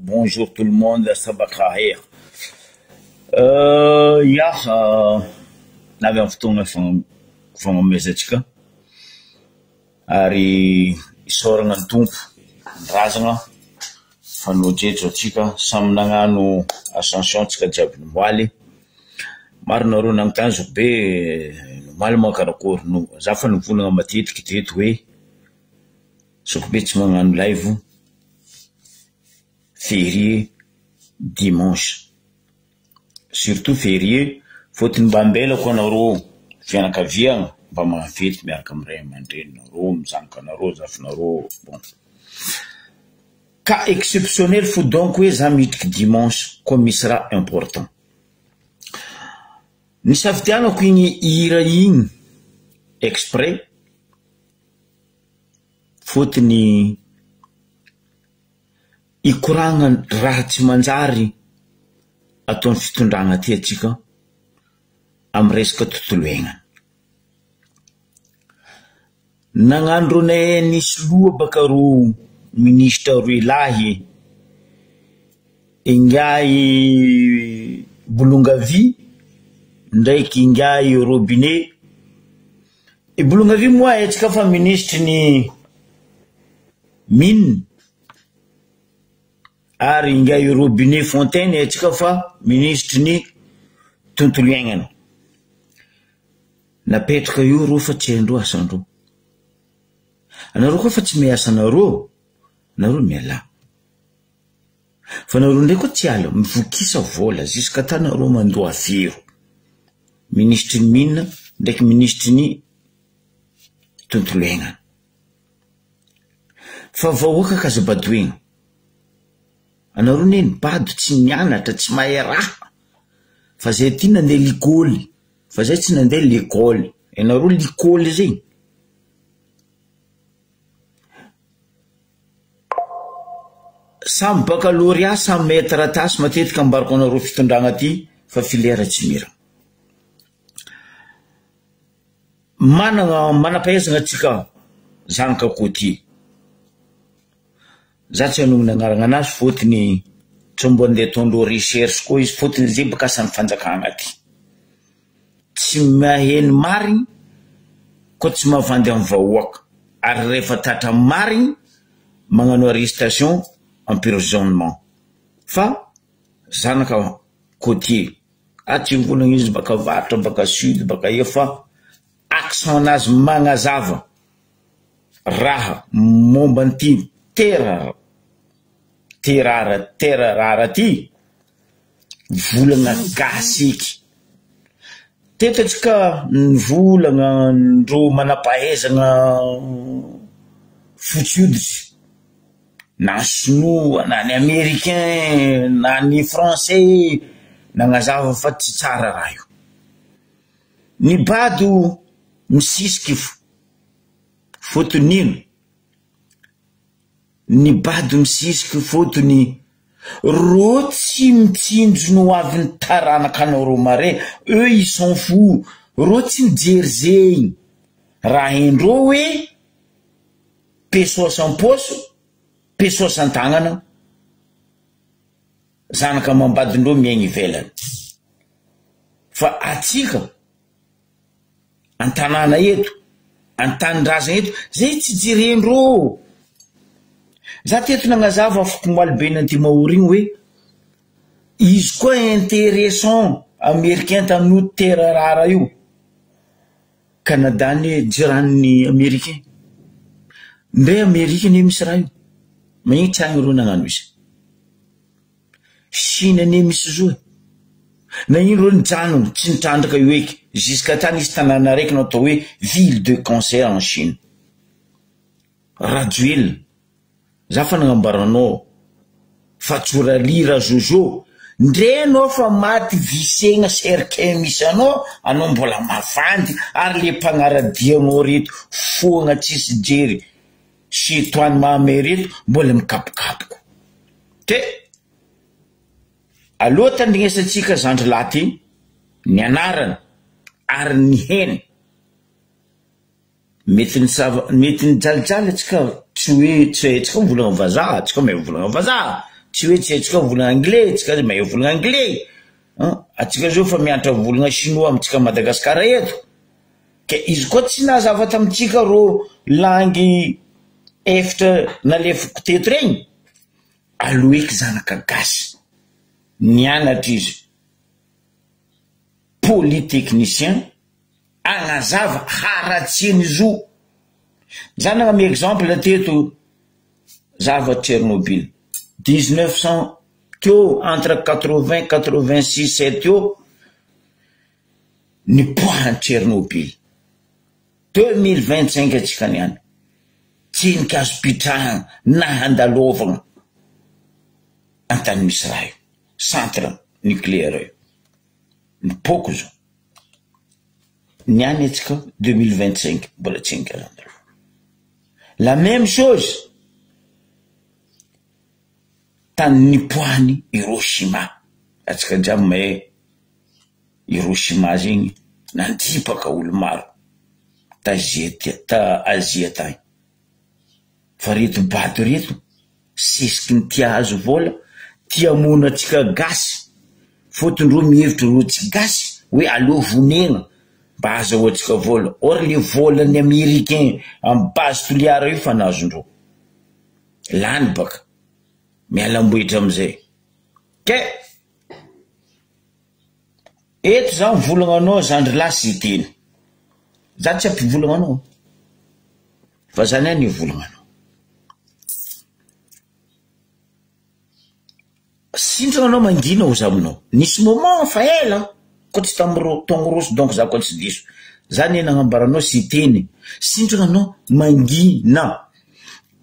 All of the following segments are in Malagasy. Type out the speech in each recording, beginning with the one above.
bonjour tout le monde, sabak khair. Navy amin'ny fotoagna fagnomezantsika ary isoragna ny tompo razagna fanojejo atsika samy nagnano ascension tsika jiaby nomaly marina ro nagnotanjo be nomaly moa karakory no za fa nivolagna matetiky teto hoe soko be tsy magnano live férié dimanche, surtout férié fotony mba ambelako anareo fianakaviagna mba magnafety miaraka amiray aman-drenareo mizanakanareo zafinareo bon cas exceptionnel fo donc hoe za midriky dimanche comme misy raha important nisafidianako igny hira igny exprès fotony ikoragna raha tsy manjary ataon'ny fitondragna ty atsika amy resaka tontolo iainana. Nagnano ronay nisy loha baka ro ministra roy lahy ingay Bolongavi ndraiky ingay Robinet. E Bolongavi moa atsika fa ministre ni mine ary ingay Robinet Fontaine atsika fa ministre ni tontolo iainana. Napetraka io ro fa tsy haindro asandro. Anareo koa fa tsy miasa anareo, nareo miala. Fa nareo ndray koa tsy ala, mivokisa vola jusqu'à tanareo mandoa firo. Ministre ni mine ndraiky ministre ni tontolo iainana. Fa vahoaka kazabadoigna. Anareo neny bado tsy nianatra, tsy mahay raha. Fa zay ty nandeha l'ikoly, fa zay tsy nandeha l'ikoly. Anareo l'ikoly zay. Samy baccalauréat, samy maître tasy matetika ambarako anareo fitondragna ty fa filière tsy mira. Manam-pahaizana atsika zanaka koty. Za tsy hanogny nagnarana anazy fotony tsy mbo andeha tondro recherche koa izy fotony zay baka asany fanjakagna ty. Tsy maheno marigny koa tsy mahavandy amin'ny vahoaka. Ary rehefa tratra marigny magnano arrestation emprisonnement. Fa zanaka côtier aty volagna izy baka varatra baka sud baka efa accent anazy magnazava raha momba an'ty terrara ty volagna gasiky. Teto atsika nivolagna ndro manampahaizagna fotsioditsy na sinoa na ny américain na ny français nagnazava fa tsy tsara raha io. Ny bado misisiky fotony ino ny bado misisiky fotony ro tsy mitsinjo no avy ny taranakanareo mare. Eux ils s'en fous. Ro tsy mijery zegny raha endreo hoe pessoa am-poso pessoa an-tagnana zanaka mambadindreo miaigny ivelany. Fa atsika an-tanàna eto an-tanindrazana eto zay tsy jerendreo. Za teto nagnazava afaka moalibeny antimahory igny hoe izy koa intéressant américain tamin'io terra rara io. Canada ny jiran'ny américain. Ndray Amerika ny misy raha io. Magnino tsy agny ro nagnano izy. Chine ny misy zoe. Na ino ro nijanona tsy nitrandraka io eky. Jusqu'à tany izy tanàna raiky natao hoe ville de concert en Chine. Raduel. Za fa nagnambaranao fa tsoralira Jojo ndre anao fa maty visegna cercueil misy anao mbola mavandy ary le mpagnaradianao reto foagna tsisy jery sy toany mahamay reto mbola mikapokapoko. Te aloha tandrignesatsika zandry laty ny anarana ary ny heny mety ny jalijaly atsika tsy hoe tsy haitsika volagna vazaha atsika mahay volagna vazaha tsy hoe tsy haitsika volagna anglais tsika mahay volagna anglais atsika zao fa mianatra volagna chinois amitsika Madagasikara eto ke izy koa tsy nahazava tamitsika ro langy efitra nalefako teto regny aloeky zanaka gasy nianatra izy polytechnicien agnazava haratsiany zo zanagna mi exemple teto zava Tchernobyl 1900 teo entre 80 86 teo nipoahany Tchernobyl 2025 atsika niany tsy nikazo pitrahana na handalovagna antany misy raha io centre nucléaire io nipoko zao niany atsika 2025 mbola tsy nikazandalova la même chose tany nipoahany Hiroshima atsika jiaby mahay Hiroshima zegny nandipaka olo maro ta Azia tany fa reto bato reto sesiky ny tia azo vola tia mona atsika gasy fotony ro mihevitra ro tsy gasy hoe aleo vonegna mba azaho atsika vola or le volany américain amy base toliara io fa nazondreo lany baka mialambohitra amizay ke eto zaho mivolagna anao zandry lasy teny za tsy ampivolagna anao fa zany any volagna anao sintrana anao mangina ho za aminao nisy moment fa ela koa tsy tongoroso donc za koa tsy diso zany nagnambaranao sy teny sintrana anao mangina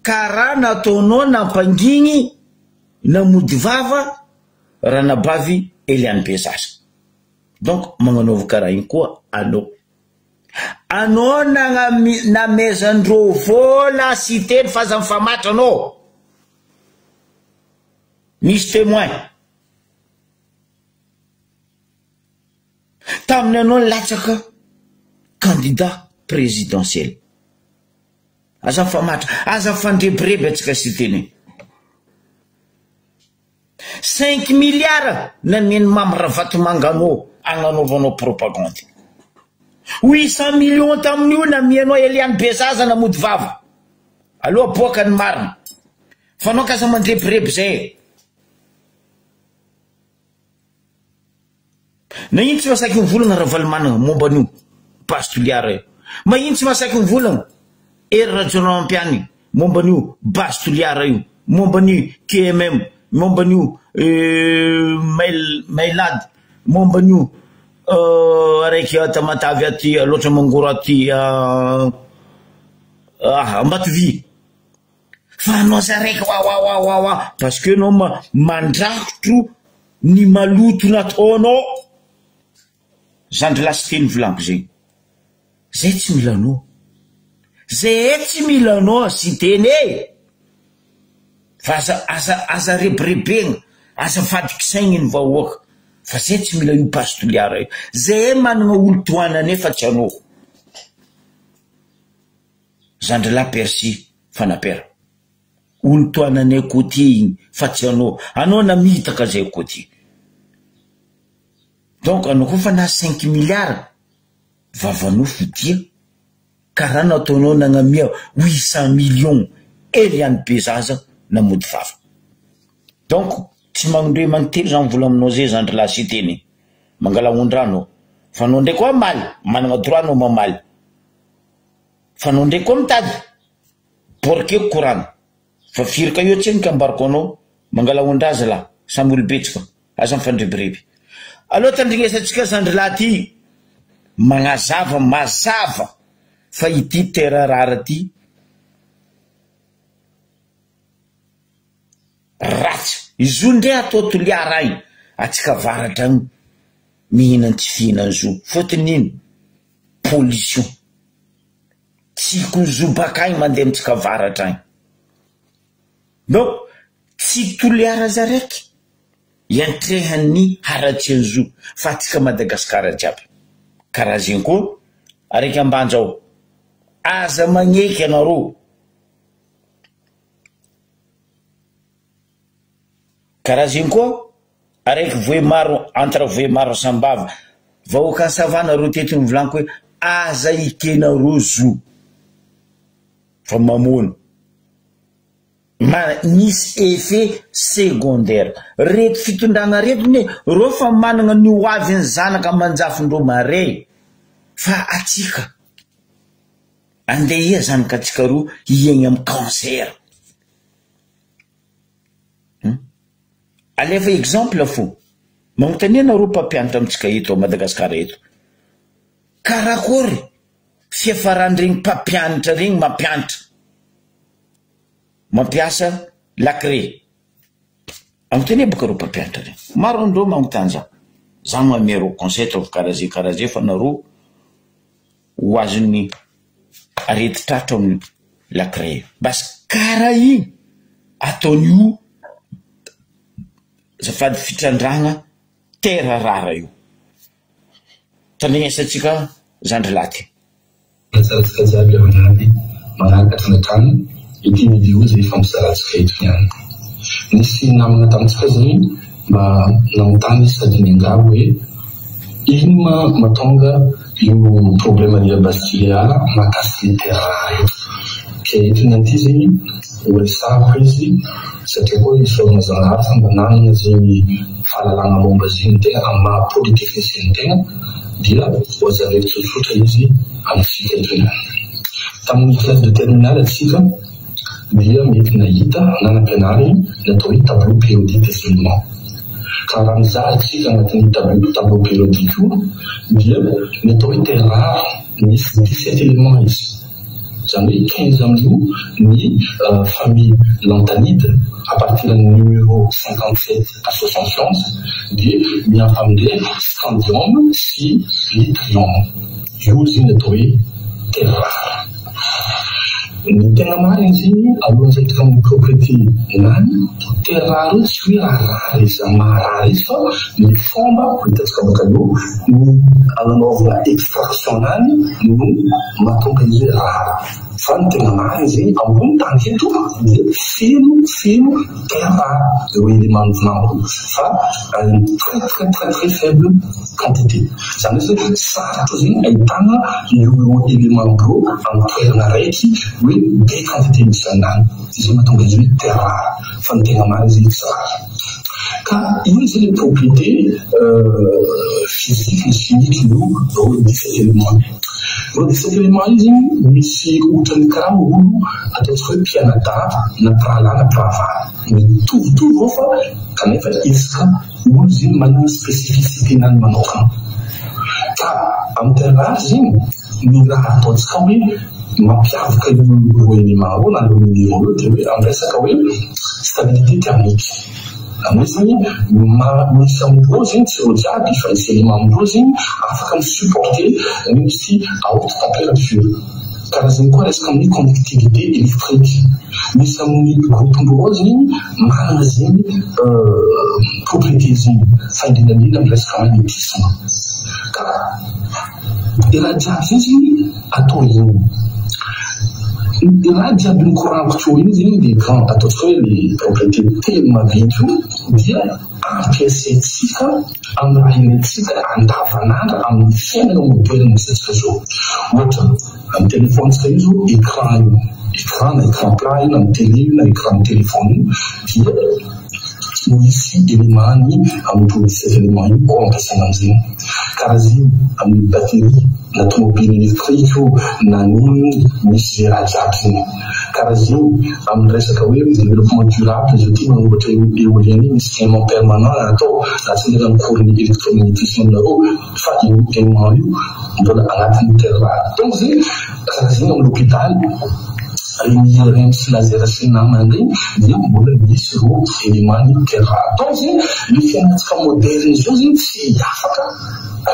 karaha nataonao nampangigny namody vava ranabavy Eliane Bezasa donc magnanaova karaha igny koa anao namezandreo vola sy teny fa aza mifamatra anao misy témoin taminy anao latsaka candidat présidentiel aza mifamatra aza fandrebireby atsika sy teny 5 milliards naneny mamyravato manganao agnanaovanao propagande 800 millions tamin'io namianao Eliane Bezasa namody vava aloha aboaka ny marina fa anao kaza mandrebireby zay na ino tsy masaky mivolagna raha valimanana momba an'io base toliara io ma ino tsy masaky mivolagna ery radionampiany momba an'io base toliara io momba an'io KMM momba an'io mailady momba an'io araiky tamatavy aty loatra mangoro aty Ambatovy fa anao za raiky wa parce que anao mandrakotro ny maloto nataonao zandry lasy teny volaniko zegny zay tsy milanao zay tsy milanao sy teny fa aza rebirebegna aza fadikisaigny ny vahoaka fa zay tsy mila io base toliara io zay managna olo toanane fa tsy anao zandry la persi fanapera olo toanane côté igny fa tsy anao namitaka zay côté donc anao koa fa na 5 milliards vavanao fotia karaha nataonao nagnamia 800 millions Eliane Bezasa namody vava donc tsy magnindroe manontelo zany vola aminao zay zandry la sy teny mangala ondrano fa anao ndray koa maly managna droit anao mamaly fa anao ndray koa mitady borke korana fa firika io tsy nikambarako anao mangala ondrazy la samy olobetsika aza mifandrebireby aloha tandrignesatsika zandry la ty magnazava mazava fa ity terra rara ty ratsy izo ndray atao toliara agny atsika varatra agny mihinan tsy fihinan zo fotony ino pollution tsy zo bakagny mandeha amitsika varatra agny donc tsy toliara za raiky iantrehan'ny haratsy anzo fa atsika Madagasikara jiaby karaha zegny koa araiky ambanjao aza magneky anareo karaha zegny koa araiky voe maro entre voe maro sambava vahoaka savana ro tety mivolaniko hoe aza ikena rozo fa mamony misy effet secondaire reto fitondrana reto ne ro fa manana ny hoavy ny zanaka manjafindro mare fa atsika andeha ia zanaka atsika roa hiaigny amin'ny cancer. Alefa exemple fo magnontaniana roa mpampianatra amitsika eto a Madagasikara eto karakory fiafaran'regny mpampianatra regny mampiasa lacré agnontania baka ro mpampianatra regny maro andreo magnontany za mamero conseil karaha ze fa nareo ho azony arety tratra amin'ny lacré bas karaha igny ataon'io zafady fitrandragna terra rara io tandrignesatsika Zandrilaty tsaratsika jiaby amin'ady manaraka tranatrano ity midio zay fampisarantsika eto niany nisy namana tamintsika zany mba namontany sady niangavo hoe ino mahatonga io problème lia basiliar mahakasiky le terra rara eto ke eto nianty zegny oresako izy satria koa isaorana zanahary fa mba nanana zegny fahalalagna momba zegny tegna amin'ny maha polytechnicien tegna dia voazaveko tsotsotra izy amitsika eto niany tamin'ny classe de terminale atsika dia mety nahita nanampianary natao hoe tableau périodique d'isolement ka raha mizaha atsika agnatin'ny tableau périodique io dia natao hoe terre rare misy 17 éléments izy zany hoe 15 amin'io ny famille lantanide à partir du numéro 57 à 71 dia miampy amindray scandium sy litrium io zegny natao hoe terre rare ny tegna mariny zegny alohan'izay tonga amin'ny propriété nany terre rare tsy hoe raha izy maharary izy fa ny fomba hitantsika baka io ny agnanaovana extraction nany no mahatonga izy hoe rare fa ny tegna mariny zegny ambony tany eto dia feno terre rare eo élément vinambo fa très faible quantité zany hoe sarotro zegny ahitana io élément bro amin'ny toerana raiky hoe be quantité misy anany zay mahatonga izy hoe terre rare fa ny tegna mariny zegny tsy rare ka ino zay le propriété physique ny chimique io ro 17 éléments ro 17 éléments io zegny misy ohatrany karaha olo ataontsika hoe pianada na prala na pravara mitovitovy ao fa kanefa izy ka olo zegny manana spécificité nany manokana ka amin'ny terre rare zegny ny raha ataontsika hoe mampiavaka io élément ao na le minéraux io dia hoe amin'ny resaka hoe stabilité thermique amin'ny zegny misy amindreo zegny tsy ro jiaby fa isy élément amindreo zegny afaka misupporter misy à haute température karaha zegny koa resaka amin'ny conductivité électrique misy amin'ny groupendreo zegny manana zegny propriété zegny fa indrindrandrindra amin'ny resaka magnétisme ka raha jiaby zegny zegny atao ino raha jiaby ny courant teo iny zegny le grand ataontsika hoe le propriété telo maventy io dia ampiasaitsika amin'ny raha ilaintsika andavanandro amin'ny fiainana moderne misy atsika zao ohatra amin'ny téléphone-tsika io zao écran io écran na écran plat io na amin'ny télé io na écran amin'ny téléphone io dia misy élément ny amindro 17 élément io ao ampiasaina amizegny karaha zegny amin'ny batterie na tomobile électrique io na nino misy zay raha jiaby zegny karaha zegny amin'ny resaka hoe développement durable zao ty ohatra éolienne misy aimant permanent atao na tsy ndreka ny courant électromagnétisme aminareo fa io aimant io mbola agnatin'ny terre rare donc zegny karaha zegny amin'ny hôpital regny sy laser sy namana regny dia mbola misy ro élément ny terre rare donc zegny le fiainatsika moderne zao zegny tsy afaka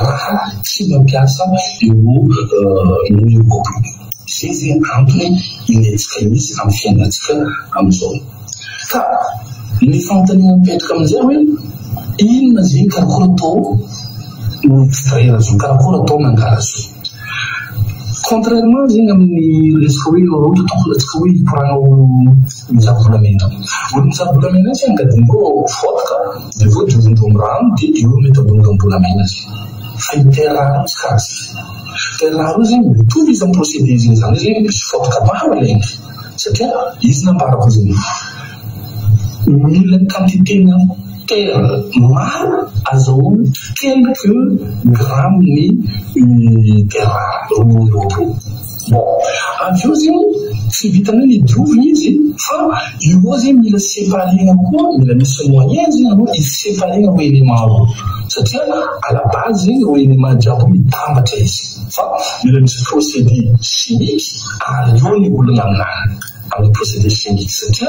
raha tsy mampiasa io minéraux zay zegny antony ilaintsika izy amin'ny fiainatsika amizao ka le fanontaniana mipetraka amizay hoe inona zegny karakory atao no extraire azo karakory atao mangala azo contrairement zegny amin'ny resaka hoe ohatra tokolantsika hoe ikoragna olo mizabolamena olo mizabolamena zegny angadin'ireo vodka de vo diovindreo rano de io mety abongambolamena zay fa iterraro tsy karazy terraro zegny mitovy izy amin'ny procédé zegny zany zegny misy vodka maro alainy satria izy nambarako zegny mila quantité-na terre maro azahoana quelques grammes ny terrare ronono bon avy eo zegny tsy vitana ny diovina izy fa io zegny mila séparena koa mila misy moyen zegny aloha izy séparena ho élément io satria à la base zegny ho élément jiaby mitambatra izy fa mila misy procédé chimique ary io ny olona aminany amin'ny procédé chimique satria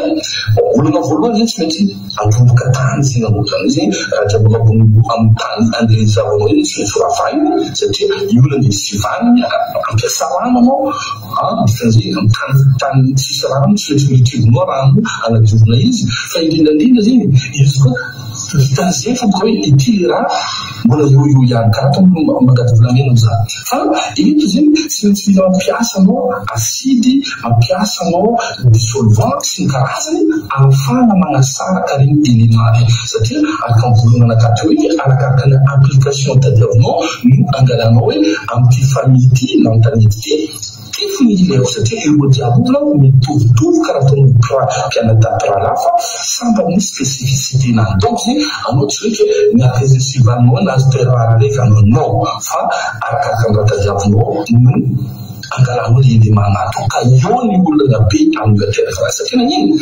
olona voalohany zegny tsy maintsy androboka tany zegny amotany zegny raha jiaby amin'ny tany andeha zavanao iny tsy maintsy horavahiny satria io olona ny sivaniny ampiasa rano anao dikan'zay amin'ny tany tsisy rano tsy maintsy mitribonao rano anadiovina izy fa indrindrandrindra zegny izy koa vitan'zay fa hoe ity le raha mbola io ihany karaha mangady volamena amizany fa eto zegny tsy maintsy mila mampiasa anao asidy mampiasa anao dissolvant sy ny karazany ahafahana manasaraka regny élément regny satria araka mivolona anakaty hoe arakaraka ny application tadiavinao no angalanao hoe am'ty famille ty na am'tanety ty fony ileko satria io jiaby io mitovitovy karaha ataony mpianadaty fa samby amin'ny spécificité nany donc zegny anao tsy hoe miaraka izy sivanao nazy terrare reka anao non fa arakaraka ny raha tadiavinao no angalanao le élément anato ka io ny olona be amin'ny terre satria nagnino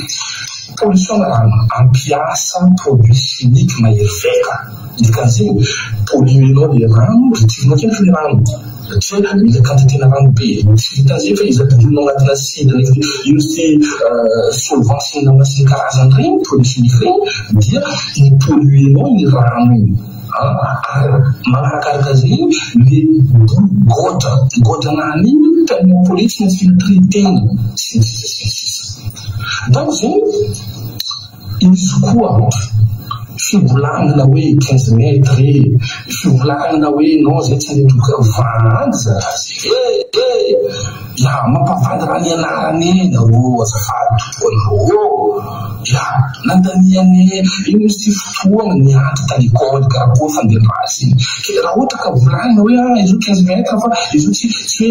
pollution rano ampiasa produit chimique mahery veka dikan'zegny polluenao le rano ritivinao kely le rano satria mila quantité-na rano be tsy vitan'zay fa izy ampidirinao agnatina acide ino sy solvant sy namasiny karazany regny produit chimique regny dia ipolluenao ny rano iny ary manarakaraka zegny le godranany iny tellement pollué tsy maintsy filtretena sisisisisa donc zegny izy koa fivolagnana hoe 15 mètres fivolagnana hoe non zay tsy andendroka vandy zazy ya mampavandy raha ny anarany eny azafady tokoa ya nandaniany ino izy ty fotoana niandry talikoly karakoa fandenazy iny ke raha ohatra ka volagnina hoe izy 15 mètres fa izy tsy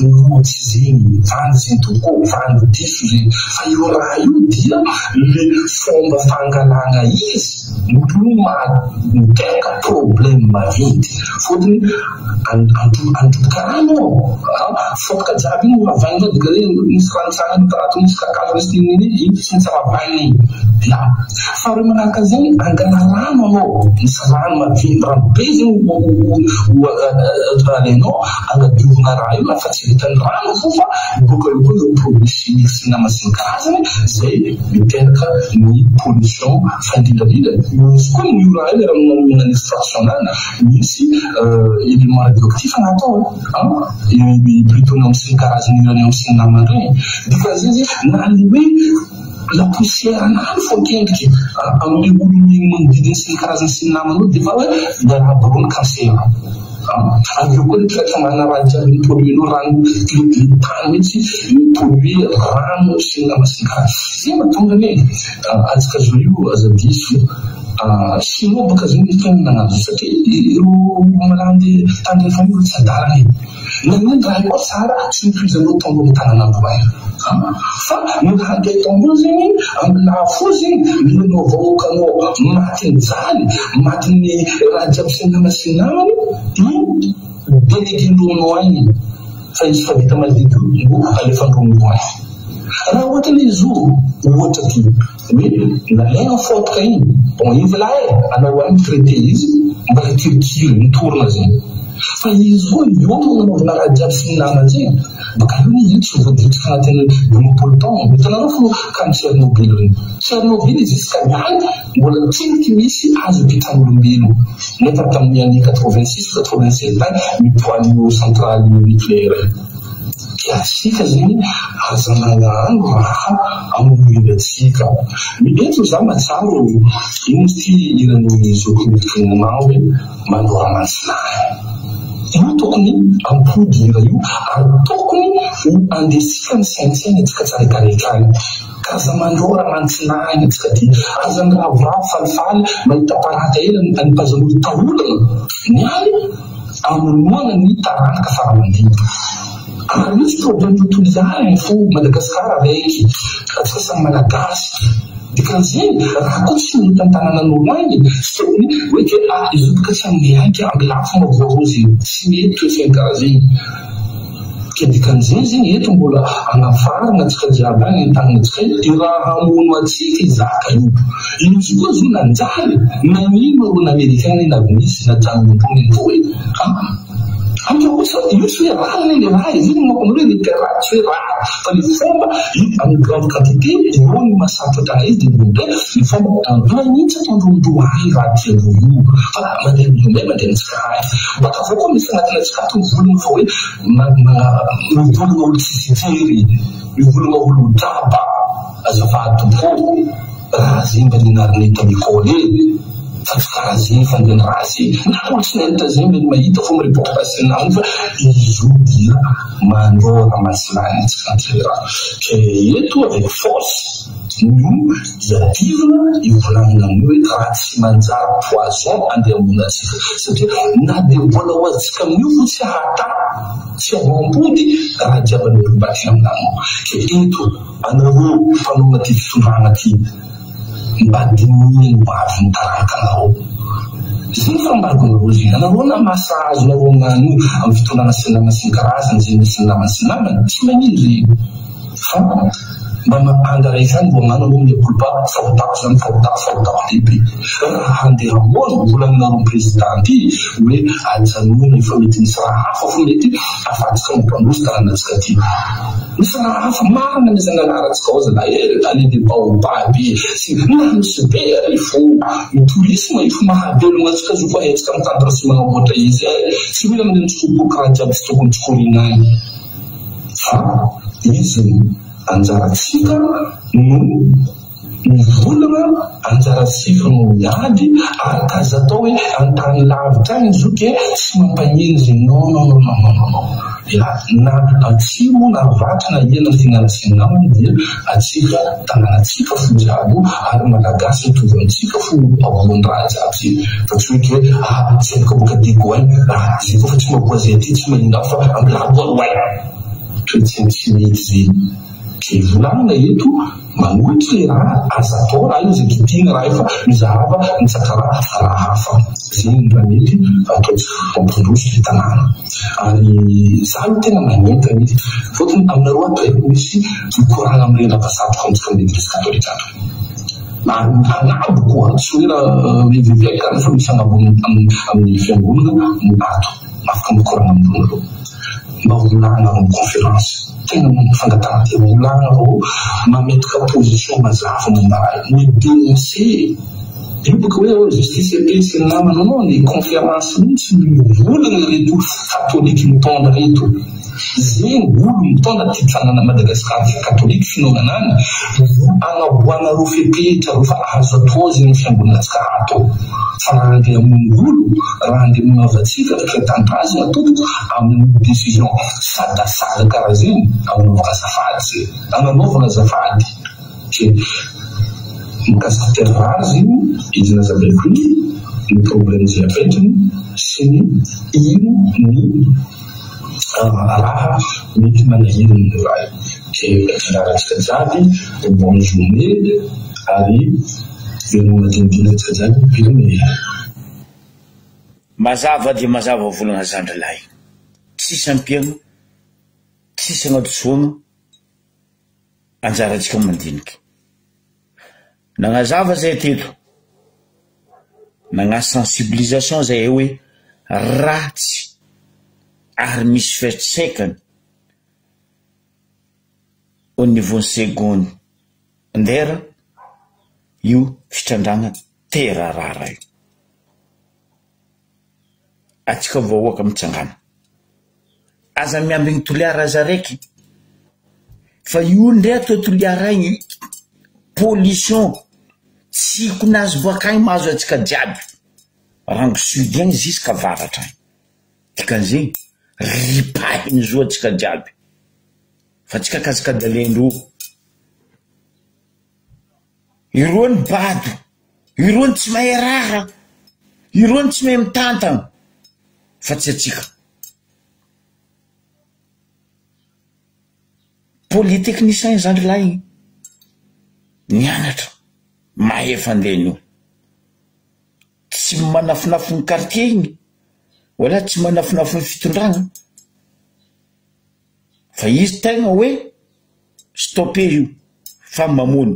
hoe tsy zegny vandy zegny tokoa vandy diso zegny fa io raha io dia le fomba fangalagna izy no miteraka problème maventy fotony androboka rano fotoka jiaby iny ravainao dika hoe misy ranontsagny karaha misy kakazo misy iny tsy misy ravainy ya fa reo manaraka zegny angala rano anao misy rano maventy rano be zegny alainao anadiovina raha io lafa tsy vitan'ny rano fo fa boka eo koa zao produit chimique sy namasiny karazany zay miteraka ny pollution fa indrindrandrindra misy koa ny raha io raha manana extraction nany misy élément radioactif anatao plutôt na misy karazany uranium sy namany regny dika zay zegny na ny hoe la poussière anany fo kendriky amin'ny olo igny manodidiny sy ny karazany sy ny namany io defa hoe raha borony cancer avy eo koa le traitre mana raha jiaby ny polluenao rano le tany mihitsy pollué rano sy ny nama sy ny karazany zay mahatonga hoe azaka zao io aza diso chinois boka zany tena nagnano satria iro malandy tany famille tsy adalany naniny raha io tsara tsy mifizanao tombo amin'ny tanan'andro vai fa ny raha andeha tombo zegny amin'ny lafo zegny milanao vahoakanao matiny jaly matiny raha jiaby sy nama sy namany déléguendrominao agny fa izy fa vita maldidio ngo alefandrominao agny raha ohatra le izy ohatra ty hoe nalaigna fotoka iny bon ivy la anao agny traité izy mbola kirikily mitorona zegny fa izy koa io nanaovana raha jiaby sy ny namany zegny baka io izy tsy voadiditra agnatin'ny dimampolo taona hitanareo fo kamy Tchernobyl regny Tchernobyl izy iska niany mbola tsy misy azo pitran'olombelo nefa tamin'ny année 86 87 any mipoan'io centrale nucléaire asika zegny aza nagnano raha amonoiny atsika eto za matsaro ino ty iran'ny zokomilkinanao hoe mandora mansinay io tokony ampody io ary tokony ho andesika ny saintsaina atsika tsarakareka any karazamandro raha manotsinahina atsika ty azany ravoravo falifaly mahita parata ela anympazanolo taolana ny any amonoana ny taranaka faramandimba ary misy problème tontolo izany fo Madagasikara raiky atsika samy malagasy dikan'izany raha koa tsy mitantananan'olo any sony hoe ke izy boka tsy amiaiky amin'ny lafo mavoarozy tsy mety toetrany karazany ke dikan'izany zany eto mbola anafarana atsika jiaby any an-tananatsika io raha hamono atsika izaka io izy koa zo nanjary nanino ro n'Amerikany na misy na tranombombony ny hoe io tsy hoe raha le raha izy iny manko hoe littéraire tsy hoe raha fa ny fomba amin'ny grande quantité eo ny masatratra izy dia ndray ny fomba manitsy atondrondro ay raha tianro io fa mandeha milomay mandeha nitsika ay baka avao koa misy anatina tsika ato mivolona fa hoe mivolona olo tsisijery mivolona olo draba azafady tompo raha zay mba ninariny tamikôle fa tsy karaha zay fandehany raha zay na olo tsy nahita zay mba mahita fo mireportasy namany fa izy dia mandrora masilany atsika raha ke eto avec force io dia divina ivolagnina ny hoe raha tsy manjary poison andeha ambony atsika satria na dia mbola ho azitsika amin'io fo tsy hata tsy avampody raha jiaby anirobaty aminano ke eto anareo mpanao ty fitondrana ty mba dininy mba avy ny taranaka anareo zay fambariko zay anareo na masazo nareo ngano amin'ny fitondrana sinamana sy ny karazany zay misy namany sy namany tsy magnino zay fa mba mampandaraika any mbo agnano anao miapolipa fahotako zany fahotako lehibe raha handeha mono volaninareo présidenty hoe ajanona efa mety misy raha hafa fo mety afatsika mipandroso taranatsika ty misy raha hafa marina ny zananaratsika ao zana ale de baobaby sy na misy be ary fo ny tourisme ifo mahabelogna atsika zo koa hetsika mitantara sy manamoatra izy tsy mila mandeha nitsikoboky raha jiaby tsy tokony tsikoriana any fa izy anjaratsika no mivolana anjaratsika no miady ary kaza atao hoe antany lavitra any izy io ke tsy mampagnino zay non ya na atsimo na vatra na iena fihinana sy ny namany dia atsika tanànatsika fo jiaby ary malagasy mitovy amintsika fo avoany raha jiaby fa tsy hoe hoe zay boka digo any zay koa fa tsy maboa zay ty tsy mahinga fa ambilaboaroay toetsiny tsy mety zay ke volanina eto manohitry le raha aza atao raha io zay kitina raha io fa mizahava mitsaka raha hafa zay mba mety ataotsika mampindroso le tanàna ary zaho tena magnenta mety fotony aminareo ato misy mikorana amin'ireny avasatroko amintsika amin'ny eglise katolika ato anabo koa tsy hoe raha veveviaka fa misy anabo amin'ny fiangonana ato afaka mikorana amin'ireo mba volana amin'ny conférence tena fangatana ty volana reo mametraka position mazava momba ny dénoncer io boka hoe justice epesy ny namana anao ny conférence mihitsy mivolana reto katolika mitondra reto zay olo mitondra ty tanàna Madagasikara katolika finoana any anaboanareo fepetra reo fa azo atao zay ny fiangonantsika ato fa raha andeha amongolo raha andeha monavatsika fiatandrazy natompoko amin'ny décision sadasada karaha zany anaovaka azafady zay ananaovana azafady ke mikasika terrazy izy nazavako ny problème zay apetrany sy ny ino ny raha mety manahiriny ny raha ke fianaratsika jiaby bonne journée ary velomadinidinatsika jiaby pirime mazava dia mazava volana zandrilahy tsisy ampiagno tsisy agnatosogno anjaratsika mandiniky nagnazava zay teto nagna sensibilisation zay hoe ratsy ary misy fiatsekany au niveau seconde ndera io fitrandragna terarara io atsika vahoaka mitsangana aza miambigny toliara aza raiky fa io ndray atao toliara igny pollution tsy konazy voakagny mahazo atsika jiaby rango sud agny jusqu'à varatra agny dikan'izay ripahiny zo atsika jiaby fa tsika kasika dalendro irony bado irony tsy mahay raha irony tsy mahay mitantana fa tsy atsika polytechnicien zany lahy nianatra mahay fandehany io tsy manafinafiny quartier igny wala tsy manafinafiny fitondragna fa izy tegna hoe stoppe io fa mamono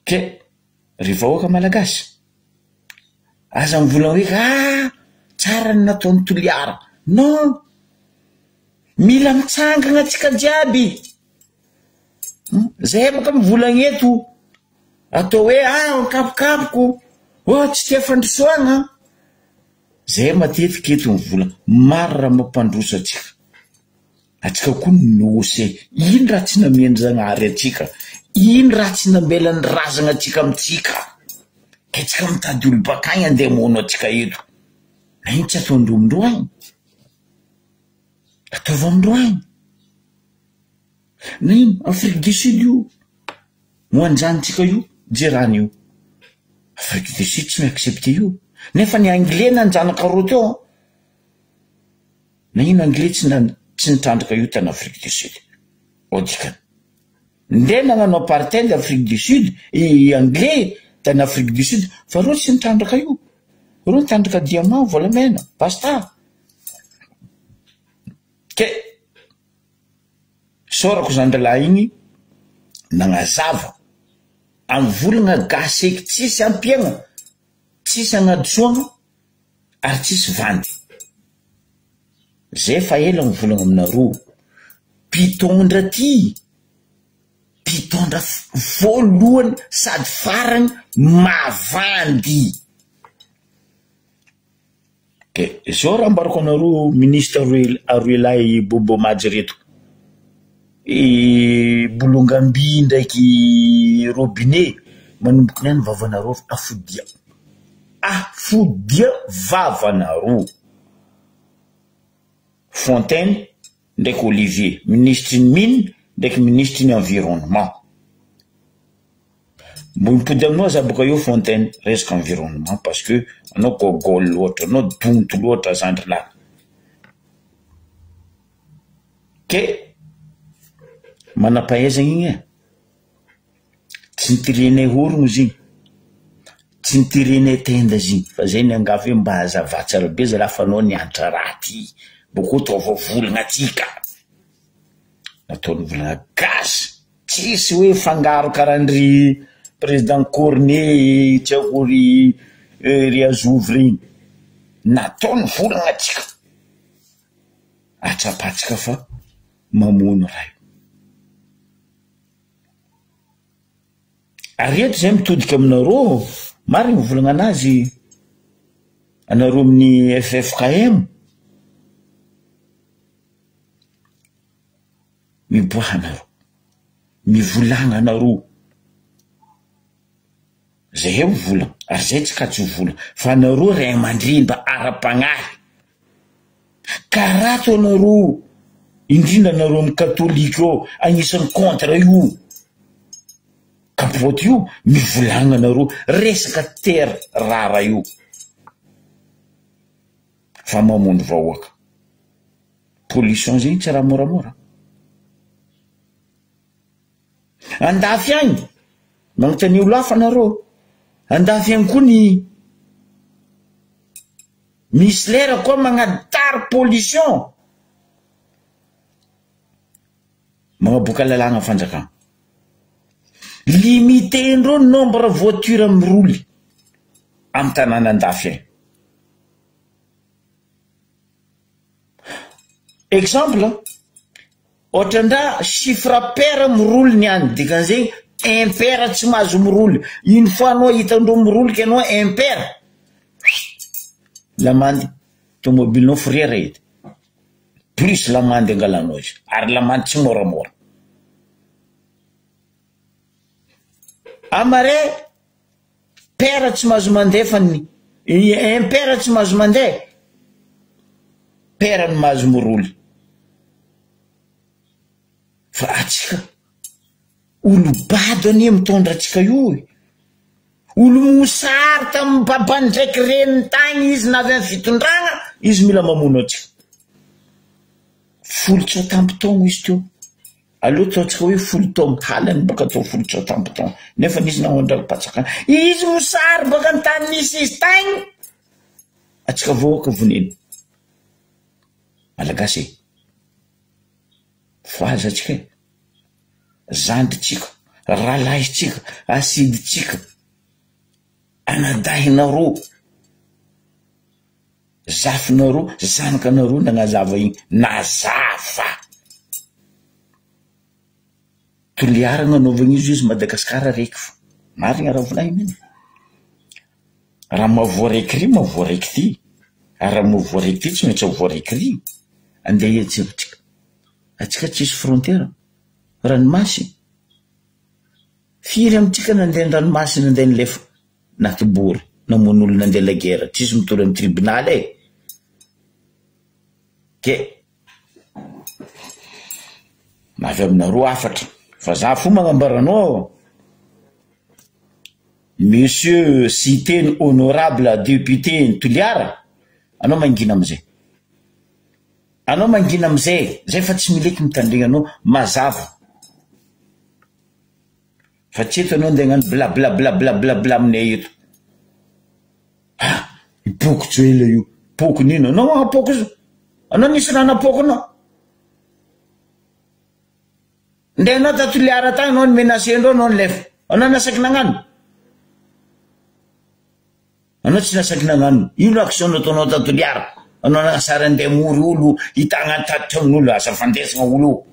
ke riva oka malagasy aza mivolagna hoe tsara ny nataony Toliara non mila mitsangagna atsika jiaby zay baka mivolagna eto atao hoe kapokapoko tsy tia fandrosoagna zay matetika eto mivolagna maro raha mampandroso atsika koa nosy ino raha tsy namendragnary atsika ino raha tsy nambelany razagna atsika amitsika ka tsika mitady olo bakagny andeha mono atsika eto na ino tsy ataondro mindroagny ataova mindroagny na ino Afrique du Sud io moanjanitsika io jerany io Afrique du Sud tsy miaccepte io nefa ny anglais nanjanaka ro teo na ino anglais tsy nitrandraka io tany Afrique du Sud odikany nde nagnano apartheid Afrique du Sud anglais tany Afrique du Sud fa ro tsy nitrandraka io ro nitrandraka diamant volamena basta ke sorako zany lahy igny nagnazava amy volagna gaseky tsisy ampiagna tsisy agnadsoagna ary tsisy vandy zay fa ela mivolagna aminaro mpitondra voalohany sady farany mavandy ke zao raha ambarako anaro ministre aroe lahy Bobo Madjy reto bolongamby ndraiky robinet manomboky niany vavanaro afodia vavanaro Fontaine ndraiky Olivier ministre ny mine ndraiky ministre ny environnement mipody aminao za boka io Fontaine resaka environnement parce que anao gogol loatra anao donto loatra zandry lahy ke manampahaizagna igny tsy nitirenay orogno zigny tsy nitirenay tenda zigny fa zay ny angavy hoe mba hazava tsara be za lafa anao nianatra raha ty boko taova volagna atsika nataony volagna gasy tsisy hoe fangaro karandry président Cornet tsy akory ry azovy regny nataony volagna atsika atsapatsika fa mamono raha areto zay mitodika aminareo marigny mivolagna anazy anareo amin'ny FFKM miboaha anareo mivolagna anareo zay mivolagna ary zay tsy katsy mivolagna fa anareo ray aman-dreny ara-pagnahy karato anareo indrindra anareo amin'ny katolika eo agnisan'ny contre io kapoty io mivolagna anareo resaka terre rara io fa mamono vahoaka pollution zay tsy raha moramora andafy agny magnotany olo hafa anareo andafy agny koa ny misy lera koa magnadary pollution magnaboaka lalagna fanjakagna limité-ndreo nombre voiture miroly amy tanàna andafy agny exemple ohatrandra chiffre paire miroly ny any dikan'izay impaire tsy mahazo miroly une fois anao hitandreo miroly ke anao impaire lamandy tomobilinao frère edy plus lamandy angalanao izy ary lamandy tsy moramora amare paire tsy mahazo mandefa ny impera tsy mahazo mandeha, pera no mahazo miroly. Fa atsika olo bado anie mitondra atsika io, olo mosary tamin'ny mpapany ndraiky reny tagny izy na avy amin'ny fitondragna izy mila mamono atsika. Folo tsotampotaogno izy teo, aloha ataotsika hoe folo taogno, halany baka atao folo tsotampotaogno nefa izy naondrapatsaka izy mosary baka ny tany misy izy tagny, atsika voaka voneny malagasy foazatsika zandritsika, ralahintsika, asiditsika, anadahinareo, zafinareo, zanakanareo nagnazava igny, nazava toliarana anaovagna izy Madagasikara raiky fo. Marigna raha volagniny raha mavoa raiky ry mavoa raiky ty, ary raha mavoa raiky ty tsy maintsy avoa raiky ry. Andeha etsevitsika atsika tsisy frontiera, ranomasy firy amitsika nandeha ranomasy nandeha nilefa natibory namon'olo nandeha la guerre tsisy mitory amin'ny tribunal ke navy aminareo afatra. Fa za fo magnambaranao monsieur cité honorable député Toliara, anao mangina amizay, anao mangina amizay zay fa tsy mileky mitandregna anao mazava fa tsy eto anao andeha hagnano bla bla bla bla bla bla aminay eto. Ipoko tsoela io poko nino anao apoko izo, anao nisy nanapoko anao nde anao Toliara tagny anao ny menacé andreo anao nilefa, anao nasaky nagnano, anao tsy nasaky nagnano. Ino action nataonao Toliara? Anao nasara andeha mory olo hitagna tatitra amin'olo asa fandesagna olo,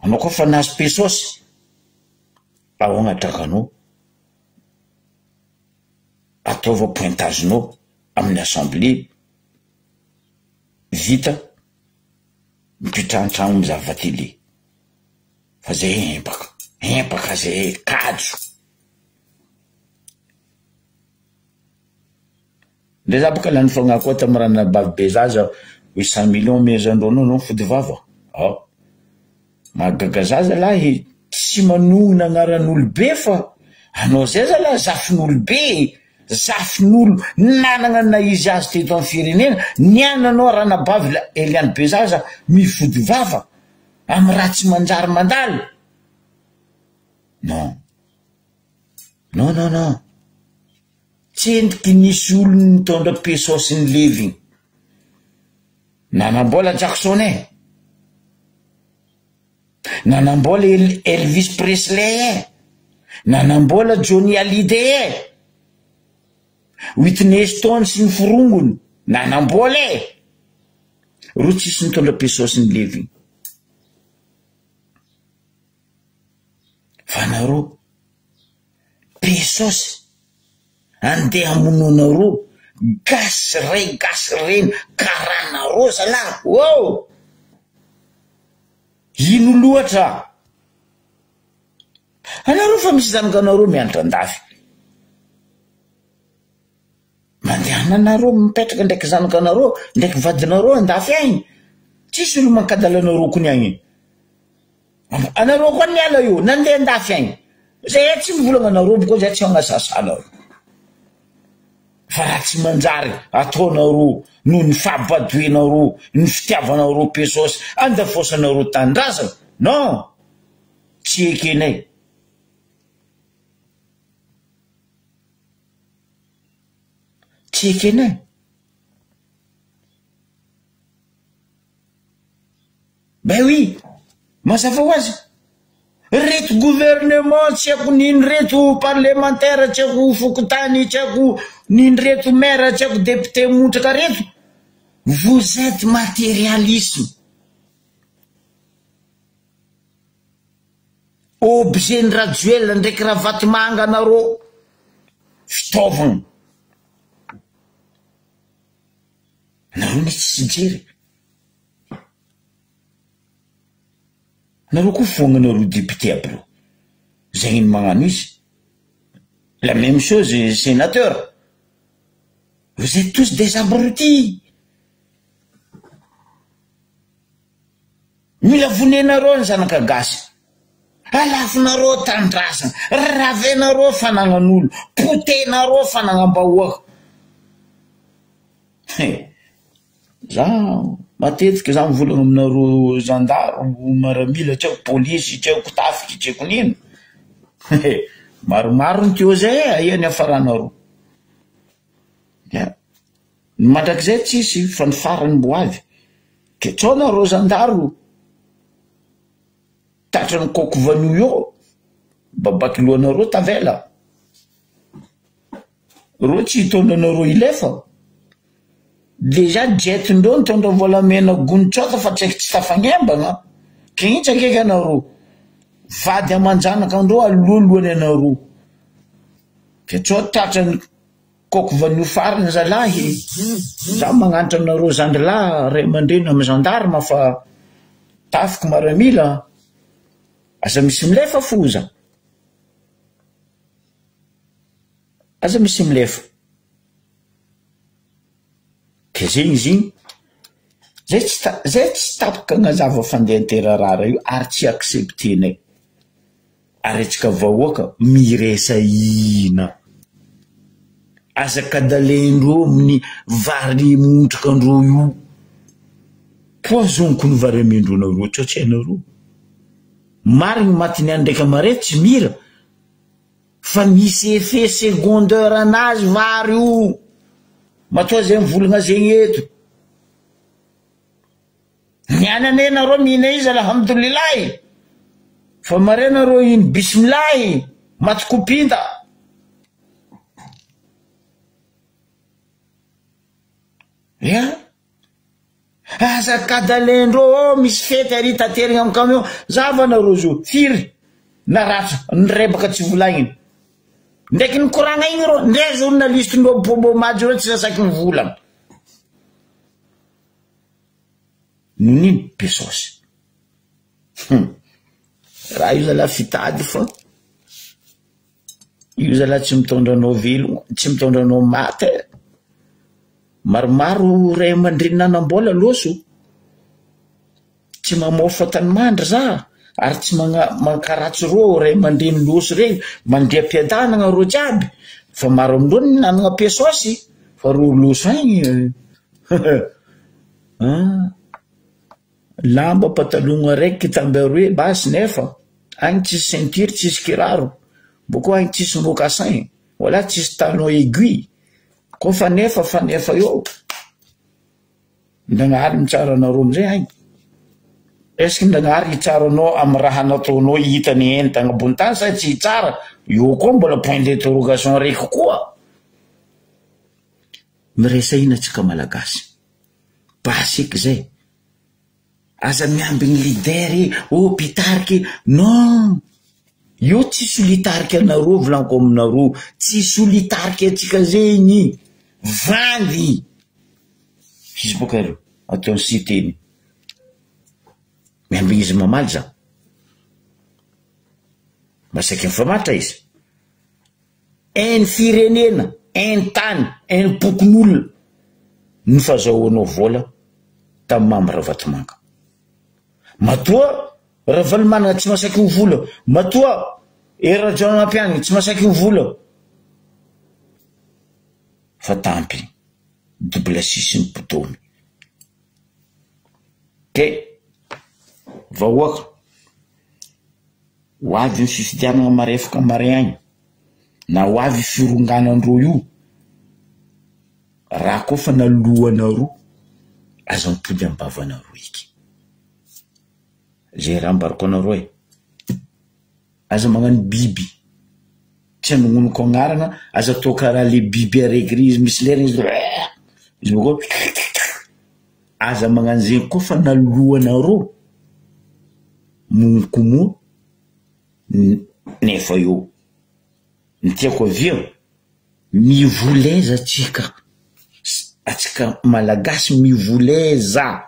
anao koa fa nahazo pesosy ao agnatrakanao ataova pointagenao amin'ny assemblée vita mipitrahantragno mizava télé fa zay empaka zay kajo. Ndre za baka lany fogna koa tamin'ny rana bavibe zaza hoe 100 millions mezandronao no fody vava. Magaga zaza lahy tsy manogna agnaran'olo be fa anao zay zalahy zafin'olo be, zafin'olo nanagna na izy azy teto amin'ny firenena, niananao ranabavy Eliane Bezaza mifody vava amin'ny raha tsy manjary mandalo. Non non non non, tsy endriky nisy olo nitondra pesosy ny levy nanambola Jackson nanambola Elvis Presley nanambola Johnny Hallyday Whitney Houston sy ny forongony nanambola ro tsisy nitondra pesosy ny levy. Fa nareo pesosy andeha amononareo gasy reny karanareo zalahy. Wow, ino loatra anareo fa misy zanakanareo mianatra andafy mandeha anareo mipetraka ndraiky zanakanareo ndraiky vadinareo andafy agny, tsisy olo mankadalanareo kony agny. Anareo koa niala io nandeha andafy agny zay tsy mivolagna anareo boko zay tsy agnasasanareo fa raha tsy manjary ataonareo no ny fahabadoenareo ny fitiavanareo pesosy andafosanareo tandrazana. Non, tsy ekenay. Tsy ekenay. Ben oui, mazava ho azy reto gouvernement tsy haiko nino, reto parlementaire tsy haiko fokotany, tsy haiko nino, reto maire tsy haiko député montraka reto, vous êtes matérialisme. Objet rajuel ndraiky raha vatimanga anareo fitaovana nareo nisy tsy jery. Nareo koa fognanareo député aby reo zay ino magnano izy. La même chose sénateur Vous êtes tous des abrutis. Mila vonenareo ny zanakagasy. Alafinareo tandrasana, ravenareo fanagnan'olo, potenareo fanagnam-bahoaka. Za matetika za mivolagna aminareo zandaro, maramila, tsao polisy, tsao tafiky, tsao nino. Maromaro ny teo zay, aia ny afaranareo. Mandrakizay tsisy fa ny farany mbo avy. Ke tsao nareo zandaro tatra ny koko vanio io, babaky lohanareo tavela. Reo tsy hitondanareo ilefa. Deja jetindreo nitondra volamena gonitsota fa tsy tsy tafagnembagna. Ke itsakeka anareo. Vady amanjanaka andreo alohalohany anareo. Ke tsao tatra ny koko vanio farany zalahy. Za magnantra anareo zandrilahy ray aman-dreny amin'ny gendarme fa tafiky maramila. Aza misy milefa foza. Aza misy milefa. Ke zegny zigny. Zay tsy tapaka agnazava fandeha terarara io ary tsy acceptenay. Aretsika vahoaka miresa ina. Azakadalendreo amin'ny vary montrikandreo io. Poazonko ny vary amendronareo tsotsenareo. Marigny matiny andraika mare tsy mira. Fa misy effet secondaire anazy vary io. Matoa zay mivolagna zegny eto. Nianane nareo mihina izy alhamdoulillahi. Fa mare nareo iny bismillahi. Matikopinta. Ya. Azakadalendreo misy fety ary taterigna amin'ny camion. Zava nareo zo firy. Naratra nirebaka tsy volagniny. Ndraiky nikoragna igny reo. Ndray journaliste ndreo bombo majo reo tsy sasaky nivolagna. Nonino pesosy. Raha io zala fitady fa. Io zala tsy mitondranao velo. Tsy mitondranao maty. Maromaro ray aman-dreny nanam-bola loso. Tsy mamofa tany mandry za. Ary tsy mankaratsy reo ray aman-dreny loso regny. Mandria mpiadanagna reo jiaby. Fa maro amindreo nanagna pesosy. Fa reo loso agny. Lamba patalogna raiky tambaroe basy nefa. Agny tsisy ceinture, tsisy kiraro. Boko agny tsisy mocassin. Voilà tsisy talon aiguille. Ko fa nefa io. Ndagnahary mitsara anareo amizay agny. Eske ndagnahary hitsaranao amin'ny raha nataonao hitany entagna ambony tany sa tsy hitsara? Io koa mbola point d'interrogation raiky koa. Miresa ina tsika malagasy. Basiky zay. Aza miambigny lidere, pitariky. Non. Io tsy solitariky anareo volaniko aminareo. Tsy solitariky atsika zegny. Vandy. Izy boka io. Ataony siteny. Miambigny izy mamaly za. Masaky mifamatra izy. En firenena, en tany, en pokon'olona. Nifazahoanao vola tamin'ny Mamba Ravatomanga. Matoa Ravalomanana tsy masaky ho vola. Matoa Rajaona Ampiany tsy masaky ho vola. Fa tampy. Double six ny potomy. Ke vahoaka. Ho avy ny fifidianana marefaka mare agny. Na ho avy fironganandreo io. Raha koa fa nalohanareo. Aza mipody ambavanareo iky. Zay raha mbarako anareo e. Aza magnano biby. Tsy anognonoko agnarana. Aza atao karaha le biby aregry izy misy lera izy. Izy boko. Aza magnano zegny koa fa nalohanareo. Monoko moa. Nefa io. Ny tiako avia. Mivoleza atsika. Atsika malagasy mivoleza.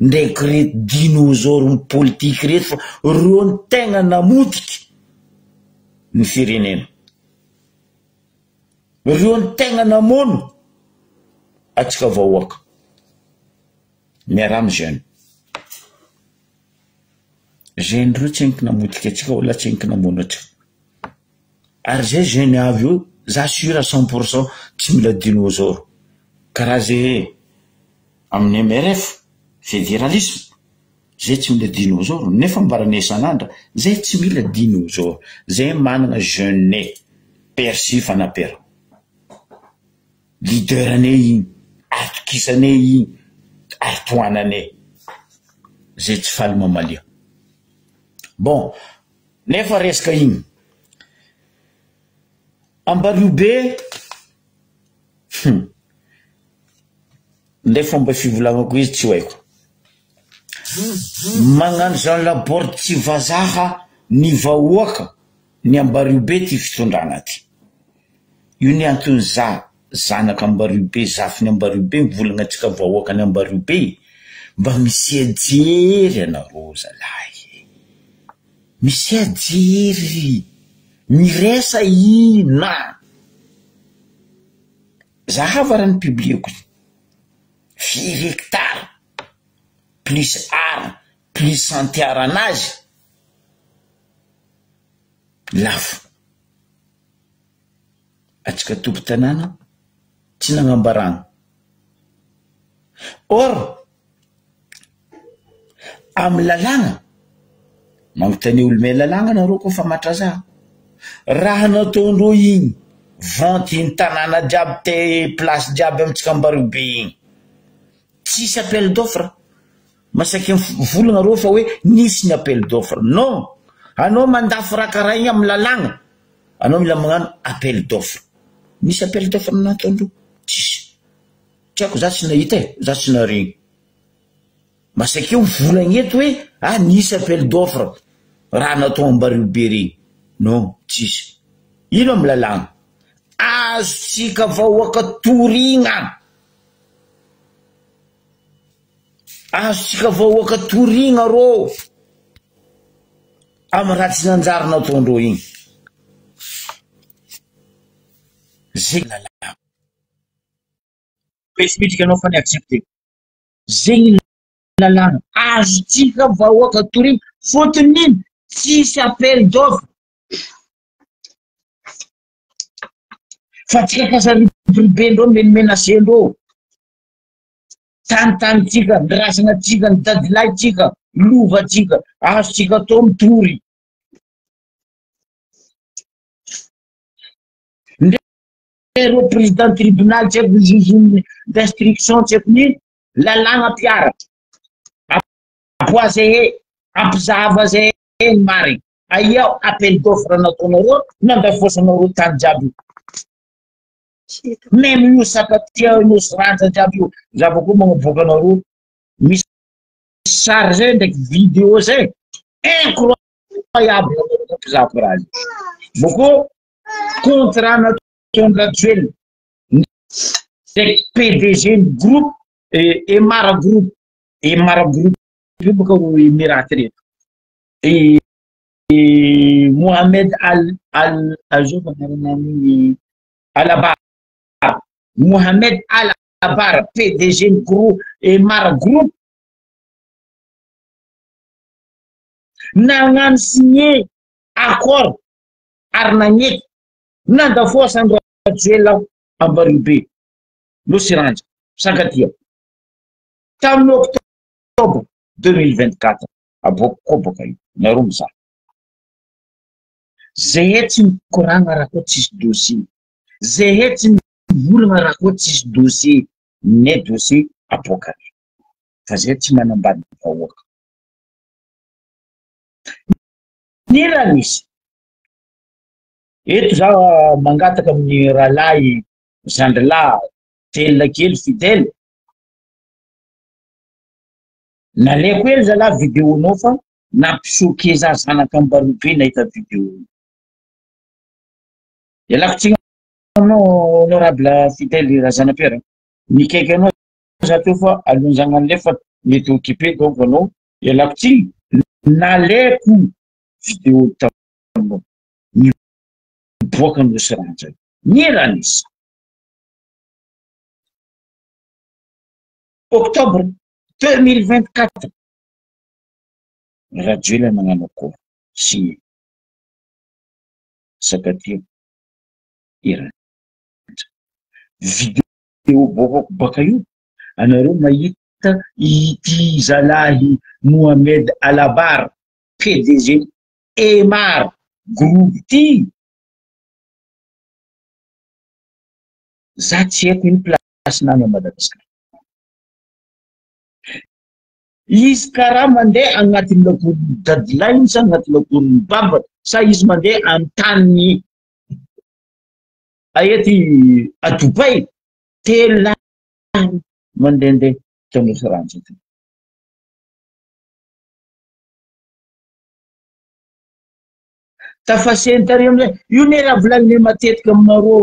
Ndraiky reto dinosaure politique reto fa reo ny tegna namotiky ny firenena. Reo ny tegna namono atsika vahoaka miaramy jeune reo tsy enkina motika atsika ola tsy enkina monatra ary zay jeune avy io za sura 100% tsy mila dinosaure karaha zay amin'ny MRF fédéralisme zay tsy mila dinosaure nefa mbarane isan'andra zay tsy mila dinosaure zay manana jeune persi fanapera leader ane igny atokisane igny artoanane zay tsy faly mamalia bon nefa resaka igny Ambariobe ndray fomba fivolagnako izy tsy haiko magnano Jean Laborde tsy vazaha ny vahoaka ny Ambariobe ty fitondrana ty io ny antony zanaka Ambariobe zafiny Ambariobe mivolagna atsika vahoaka ny Ambariobe mba misy ajery anareo zalahy misy ajery miresa ina zaha rany publieko firy hectare plus art plus santiara anazy lafo atsika tompo tanàna tsy nagnambarana or amy lalagna magnotany olo me lalagna nareo kofa matra zaha raha nataondreo igny vente iny tanàna jiaby te place jiaby amitsika Ambariobe igny tsisy appel d'offre masaky volagna reo fa hoe nisy ny appel d'offre non anao mandafy raha karaha igny amy lalagna anao mila magnano appel d'offre nisy appel d'offre nataondreo tsisy tsy haiko za tsy nahita za tsy naregny masaky eo volagna eto hoe nisy appel d'offre raha natao Ambariobe regny non tsisy ino amy lalagna azotsika vahoaka torigna azontsika vahoaka torigna rô amy raha tsy nanjary nataondreo igny zay lalagna pesimitrika anao fa ny accepté zegny lalagna azontsika vahoaka torigna fotony ino tsisy appel d'offre fa tsika kasaribebendreo menomenasendreo tanytsika ndrasana tsika ny dadilay tsika lova tsika azotsika atao mitory ndreo président tribunal tsy haiko juge d'instruction tsy haiko niny lalagna piara apoaze ampizava zay marigny aiao appel d'offre nataonareo nandafosanareo tany jiaby même io sapatia nosy ranja jiaby io zava koa magnaboaka anareo misy charge ndraiky vidéo zay incroyable mpizako raha boko contrat nataony Rajoelina ndraiky PDG ny groupe Emara groupe io boka Emiraty reto Mohamed Al-Abar Mohamed Al-Abar PDG ny groupe Emara groupe nagnano signé accord ary nagnety nandafosany Rajoelina Ambariobe nosy ranja sankatia tamin'ny octobre 2024 aboko boka io nareo mizaha zay tsy mikoragna raha koa tsisy dossier zay tsy mivolagna raha koa tsisy dossier ne dossier aboaka fa zay tsy manambady vahoaka ny raha misy eto za mangataka amin'ny rahalahy zandrilahy telina kely fidèle nalaiko ely zalahy vidéonao fa nampisoke za zanaka Ambariobe nahita vidéo ialako tsigny aminao honorable fidèle Razanapera mikaiky anao za teo fa alonjagnan'le fa mety occupé donc anao ialako tsigny nalaiko vidéo taminao miboaka nosy ranja ny raha nisy octobre 2024 radio ilay magnano akory sy sakatia irany video bokako baka io anareo mahita ity zalahy Mohamed Alabar PDG Emar groupe ty za tsy haiko iny place nany a Madagasikara izy karaha mandeha agnatin'ny lakoron'ny dadilainy sa agnatin'ny lakoron'ny baba sa izy mandeha amin'ny tany aety a Dubai telo mandehandeha tanosy rantsy ty tafaseny tary amizay io ne raha volagniny matetika aminareo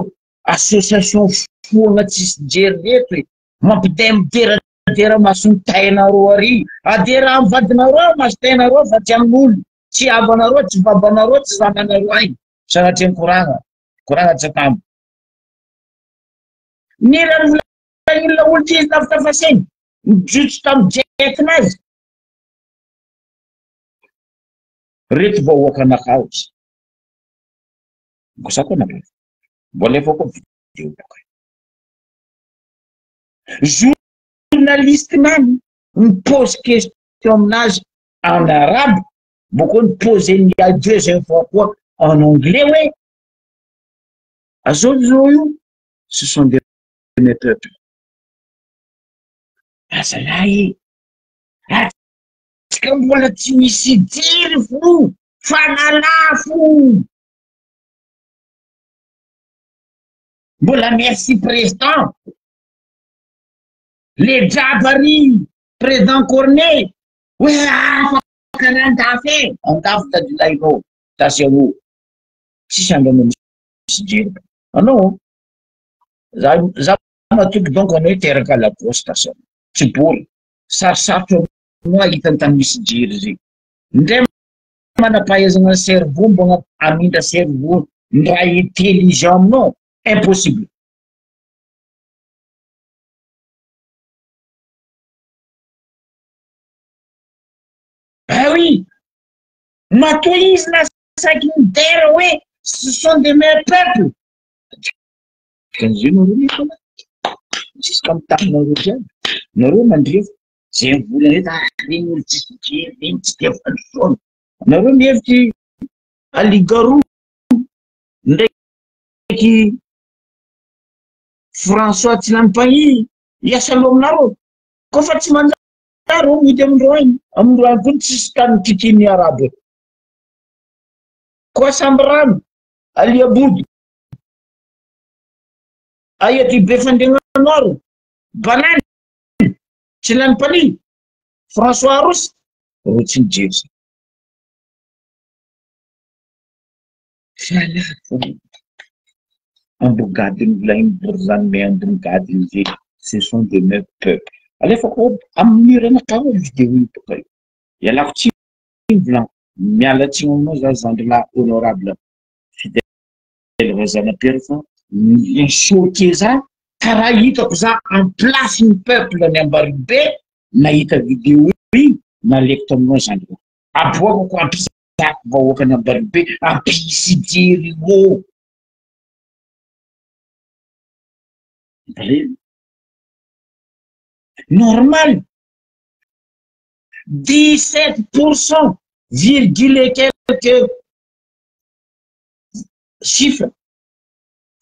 association foagna tsisy jery reto hoe mampidemidera masony tainareo ary adera amin'ny vadinareo maso tainareo fa tsy amin'olo tsy avanareo tsy babanareo tsy zananareo ay sanatria koragna tsatambo ny raha volagniny olo ty izy lafy tafaseny mijotso tamin'ny jekinazy reto vahoaka anakaozy gosako anaka mbola efa koa video boka journaliste nany mipose question aminazy en arabe boko nipose ny a deuxième fois koa en anglais hoe azao io ce sont des peuples azalahy atsika mbola tsy misy jiry fo fanalafo mbola merci président les jabari président Cornet hoe afaka nandafy andafy tadilainao tasy ao tsisy andro misy jiry anao za matoky donc anao teraka la poste sa tsy bory sarosarotro moa hitany tany misy jiry zay ndray manapahezana cerveau mbo amindra cerveau ndra intelligent aminao impossible ah oui matoizy na saky midera hoe ce sont des meilleurs peuples kanzio nareo nefa jusqu'à mitanareo jiaby nareo mandrefo zay vola reta reny olo tsisy jery reny tsy dia falisoana nareo mihevitry aligarou ndraiky François Tsilampagny iasalo aminareo kofa tsy manjary midy amindreo any amindreo any koa tsisy tany kitiny arabe koa sambrano aliabody ayety be fandegnagnaro banany Tsilampagny François Arosy ro tsy nijery salafo ambogadiny volainy borzany me ambogadiny zay ce sont des meilleurs peuples alefako amin'ny ranakao vidéo iny boka io ialako tsy volan mialatsiny aminao za zandrila honorable fidèle Razanapere fa vient choquer za karaha hitako za en place ny peuple ny Ambaribe nahita vidéo iny naleko aminao zandrila aboakako ampisako vahoaka ny Ambaribe ampisy jery o normal 17% virgule et quelques chiffres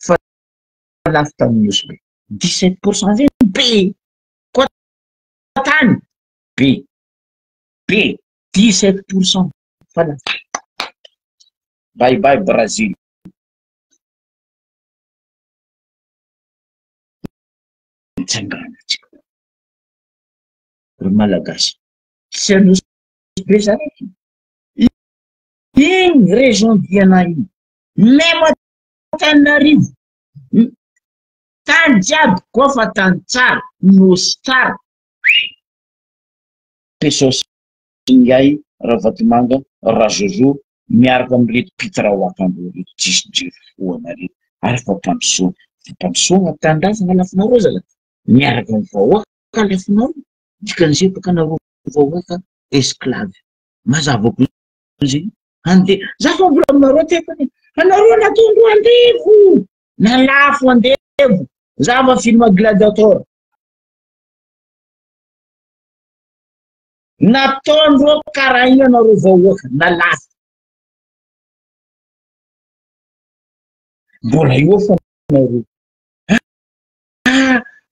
fa lafy tamin'ny osbe 17% zay b koa tany b 17% fa lafy bye bye Brazil tsanganatsika ry malagasy tsy anosy be zany iny région diana iny même Antananarivo tany jiaby koa fa tany tsara nosy tsara Pesosy ingay Ravatomanga Rajojo miaraka am'ireto Pitra Wakando reto tsisy jery foana reto ary fa mpampisoana tanindrazana lafinareo zala miaraka amin'ny vahoaka kalafinao dikan'izay baka nareo vahoaka esclave mazavako zay ande za fa mbola aminareo tefany anareo natondro andevo na lafo andevo zava film gladiator nataondro karaha iny anareo vahoaka na lafo mbola io fa nareo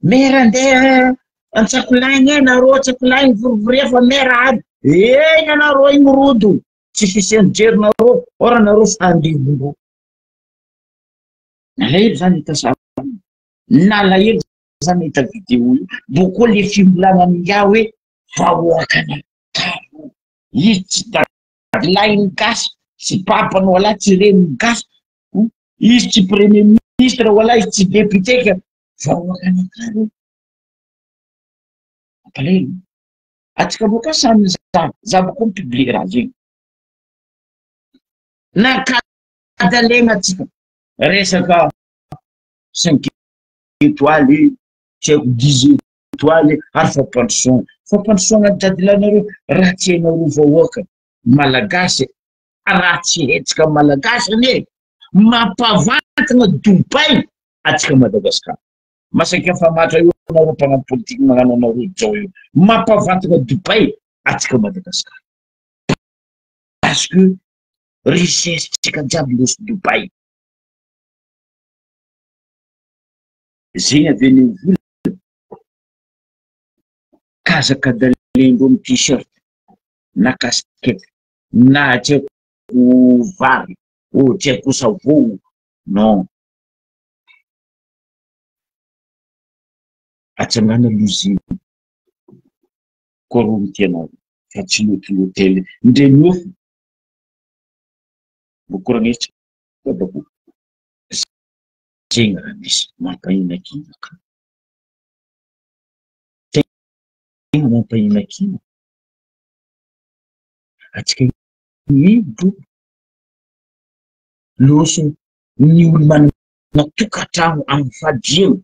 mera andeha an-tsakolainy nareo tsakolainy vorovorefa mera aby eny anareo igny rodo tsy fisiany jerinareo ora nareo fandevondro nalahelo zany hita sa nalahelo zany hita video io bokoa le fimbolana amin'ia hoe vahoakana taro izy tsy dadilainy gasy tsy papany wala tsy reny gasy izy tsy premier ministre wala izy tsy député ka vahoakana taro apalahelo atsika boka samy zava-koa mipiblie raha zegny nakadalegna atsika resaka 5 étoiles tsy haiko 10 étoiles ary fampandrosoagna dadilanareo raha tsy hainareo vahoaka malagasy raha tsy hetsika malagasy ane mampavantagna dopay atsika Madagasikara masaky famatra io nareo mpagnano politique magnano anareo zao io mampavantagna dopay atsika Madagasikara parce que richesse tsika jiaby losy dopay zegny avy any vola kazaka dalendro amy t-shirt na casquette na tsy haiko vary tsy haiko savo non atsangana loziny koa ro mitianao fa tsy lotilotely ndre miofo bokoragnetsy bako zegny raha misy mampahinakina ka tegna mampahinakina atsika idro loso ny olo manana tokatrano amy fadiagna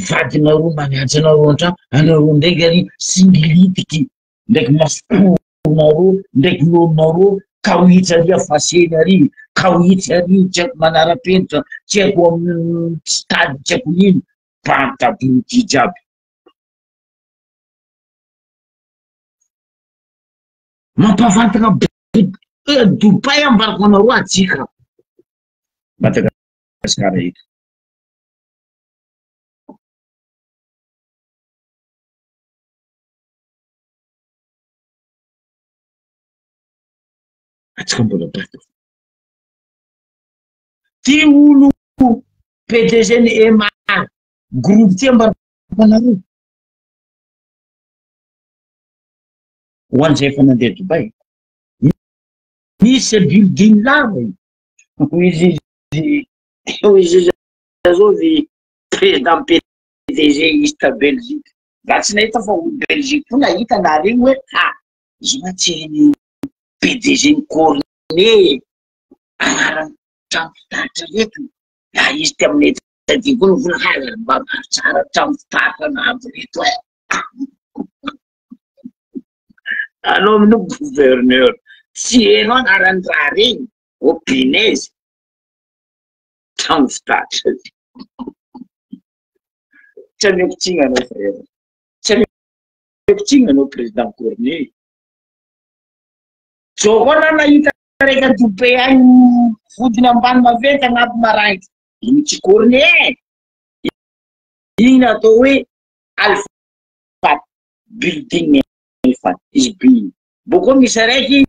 vadinareo magnajanareo antrano anareo ndraiky ary singilitiky ndraiky mafonareo ndraiky lomonareo ka ho hitsy ary afaseny ary ka ho hitsy ary tsy haiko manara-penitra tsy haiko amin'ny stady tsy haiko ino pantabloty jiaby mampavantagna dopay ambarako anareo atsika Madagasikara eto atsika mbola bato ty olo PDG ny EMA groupe ty ambarako anareo hoan'izay efa nandeha Dubai misy building lava izy zao vy président PDG izy ta Belgique za tsy nahita fa olo Belgique fo nahita na regny hoe izy matseny PDG ny Cornet anarany trano fitaratra reto na izy ty aminay tady koa novola mba mahatsara trano fitaratra anazy reto e anao amino gouverneur tsy hainao anarany raha regny opinaizy trano fitaratra tsy ameko tsigna anao frère tsy ameko tsigna anao président Cornet zao koa na nahita raika dope agny vodiny ambany maventy agnaby marainty iny tsy Cornet iny atao hoe Alpha building Alpha izy by bokoa misy araiky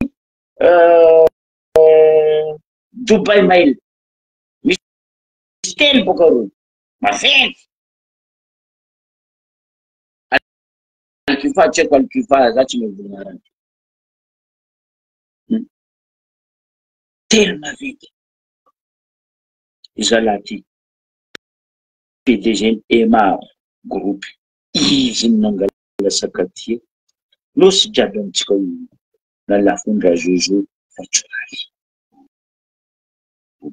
Dubai Mail misy telo boka ro maventy Alkifa tsy haiko Alkifa za tsy mivolagna raha telo maventy izalaty PDG EMA groupe izy nangala sakatia nosy jiaby amitsika na lafondra Jojo fatsoraly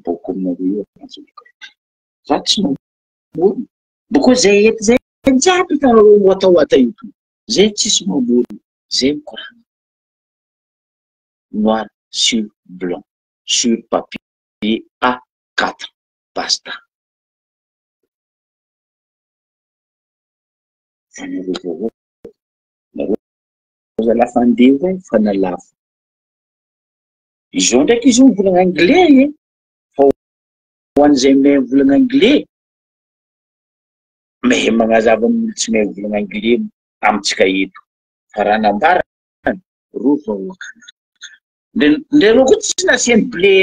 boko aminareo io za tsy mamorona bokoa zay ety zay jiaby hitanareo moatahoata io to zay tsisy mamboly zay mikorana noir sur blanc sur papier A4 basta fanareo la fandeha zay fanalava izy ndraiky izy mivolagna anglais fa ho an'izay mahay mivolagna anglais mahay magnazava amin'olo tsy mahay mivolagna anglais amitsika eto fa raha nambarany ro vahoaka ndreo koa tsy nasiany blé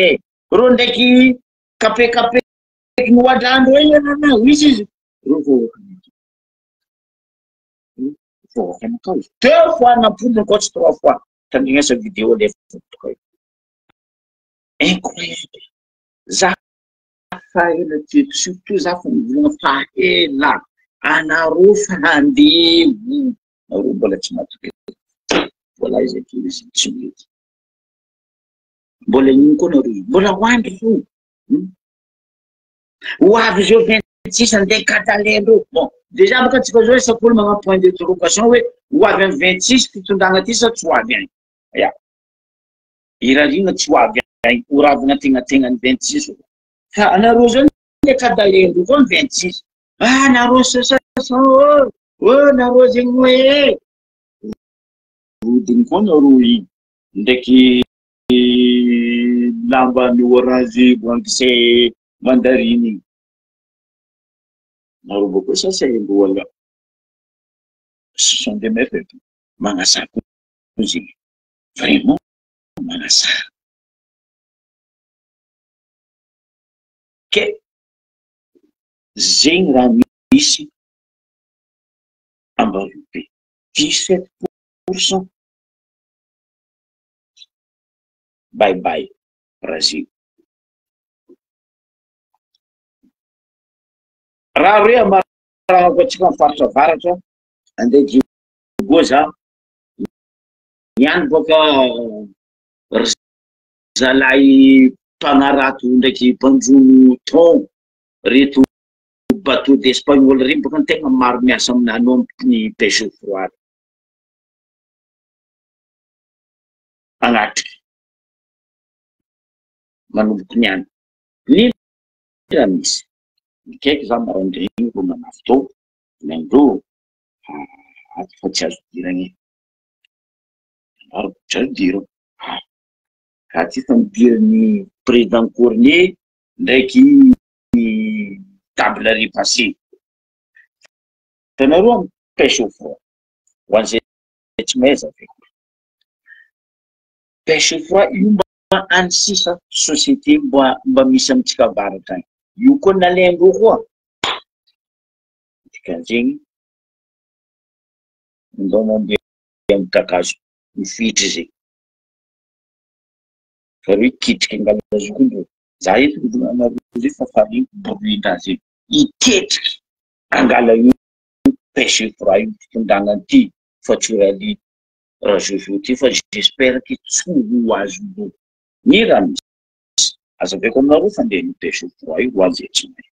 ro ndraiky kapekapeky noadrandro eny anana isy izy ro vahoaka vahoakanakao izy 2 fois nampony ankoatsy 3 fois tandrignasa vidéo lefa incroyable za faela teto surtout za fa mivolagna faela anareo fandevo nareo mbola tsy matoky voilà izy aty izy tsy mety mbola ino koa nareo mbola hoandry fo ho avy zao 26 andeha katalendro bon déjà boka tsika zao sakolo magna point d'interrogation hoe ho avy amin'ny 26 fitondragna ty sa tsy ho avy any ya irarina tsy ho avy any ho ravina tegnategnany 26 fa anareo zao ndeha kadalendro koa 26 nareo sasasan nareo zegny hoe rodiny koa nareo iny ndraiky lamba ny orange boangise mandariny nareo boko sasahembo wala ce sont des méfaits magnasako zegny vraiment magnasaka ke zegny raha misy Ambaribe 17%. Bye bye Brazil. Raha hoe amaraha koatsika mifaritra avaratra andeha goza niany boka zalay mpanarato ndraiky mpanjono thon reto bateau d'Espagnol regny boka tegna maro miasa aminano amin'ny pêche froide agnatriky manomboky niany ny raha misy mikaiky za marandregny ro manafy tao nandro aty fa tsy azo diragny tsy azo dira aty fa midirany président Cornier ndraiky table repassé tanareo amy pêche au froid ho an'izay tsy mahay zaveko pêche au froid io mba any sisa société mba misy amitsika avaratra agny io koa nalendro koa dikan'izegny mba mandeha amy kakazo mifitry zay fa hoe kitriky angalazo koa za eto anareo zay fa fariny bruit-ndrazy itetriky angala io pêche au froid io fitondrana ty fa tsorali jojo ty fa j'espère que tsy ho azo ny raha misy azaveko aminareo fa ndeha ny pêche au froid io ho azy tsy mahay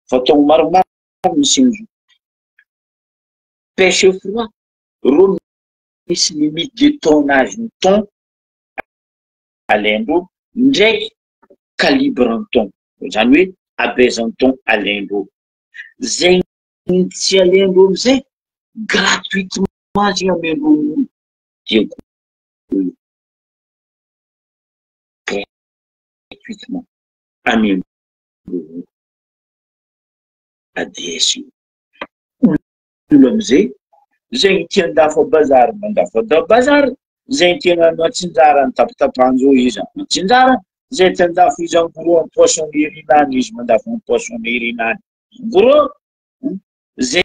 fa togno maromaro misy an'izo pêche au froid ro misy limite de tonnage ny thon alendro ndraiky calibre ny thon zany hoe abezany thon alendro zegny tsy alendro amizay gratuitement zegny amendro diako gratuitement amendro ADS io olo amizay zegny tiandafo bazary mandafo da bazary zegny tianano atsinjara ny tapatapanjo izy atsinjara zay tiandafo izy angoro ny poissonnerie-nany izy mandafo ny poissonnerie-nany gros zay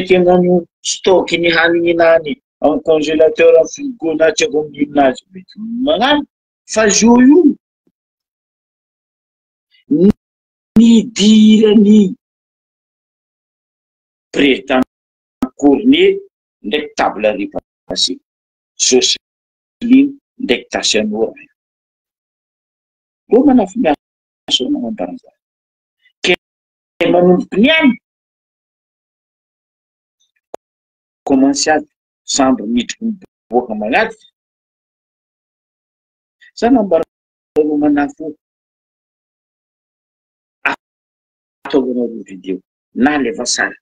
tianano stock ny hanigninany amy congélateur amy frigo na tsy ako amin'inazy mety magnano fa zo io nidirany président Cornier ndraiky table repassé Jocelyne ndraiky Tasianora ro manafy miasa magnambaran'izany ke manomboky niany commenciady sambo miditry miboaka magnaty sa nambarao manafo ataovanareo video na lefa sara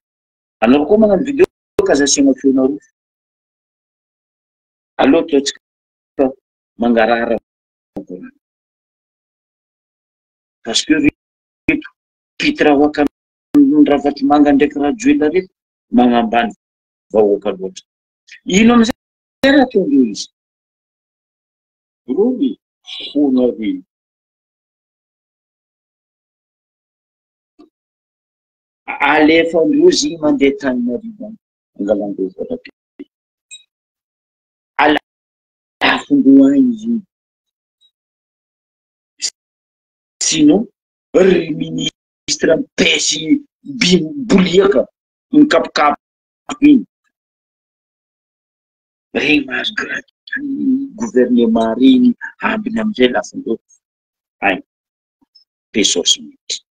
anao koa magnano video ka zasiagna feonareo aloha toetsika mangarahara parce que reto pitra hoaka ravatry manga ndraiky rajoela reto magnambany vahoaka loatra ino amizay raha tondreo izy roy fonareo alefandrozy mandeha taninarivo angalandreo vola-be alafondreo any izy sinon ry ministre mipesy boliaka mikapokapo iny regny mahazo gratuit gouvernement regny ambiny amizay lafondreo ay pesos mihitsy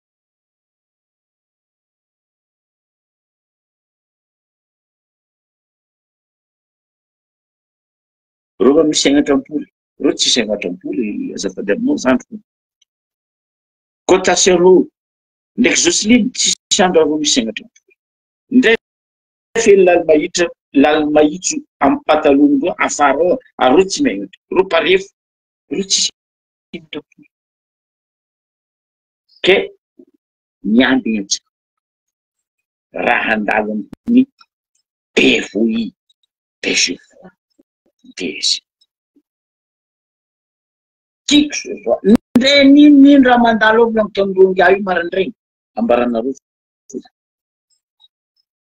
rova misy sagnatrampoly ro tsy sagnatrampoly azafady aminao zany fo cotation ndraiky Jocelyne tsisy andro avo misy sagnatrampoly ndray fe lal mahitso amy patalon ro afara ao ro tsy magnatra ro parefo ro tsisy sagnatrampoly ke miambigny atsika raha andalo amin'ny PVI PGF dezy kiko ce soit ndre nino raha mandalo avy tamindronga io marandraigny ambaranareo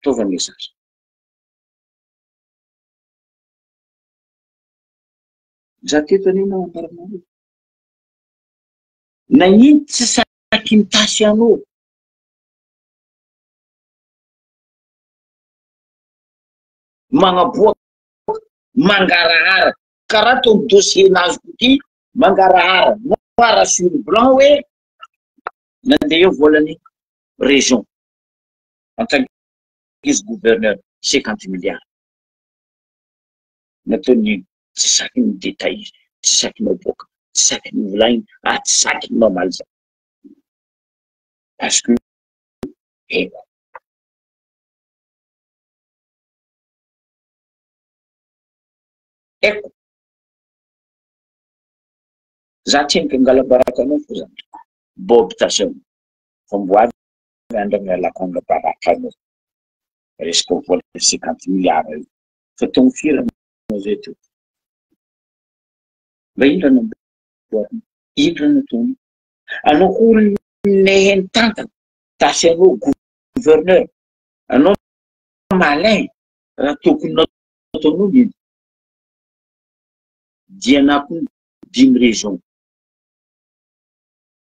tova message za teto anina ambaranareo nagnino tsy saky mitasy anao magnaboaka mangarahara karaha tony dossier nazoko ty mangarahara noir sur blanc hoe nandeha eo volany région en tant qu'izy gouverneur 50 milliards nataon'ino tsy saky ny détail tsy saky maboaka tsy saky ny volaigny tsy saky ny mamaly za parce que eko eko za tianiky angala-baraka anao fo zany bohabitation famboavy andragna alako angala-baraka anao resaka vola 50 milliards io fa togno firy anao zay teo mba ino raha namboarina ino raha nataony anao ko neheny tantana tasy anao gouverneur anao malin raha tokony nataonao ino dianako 10 région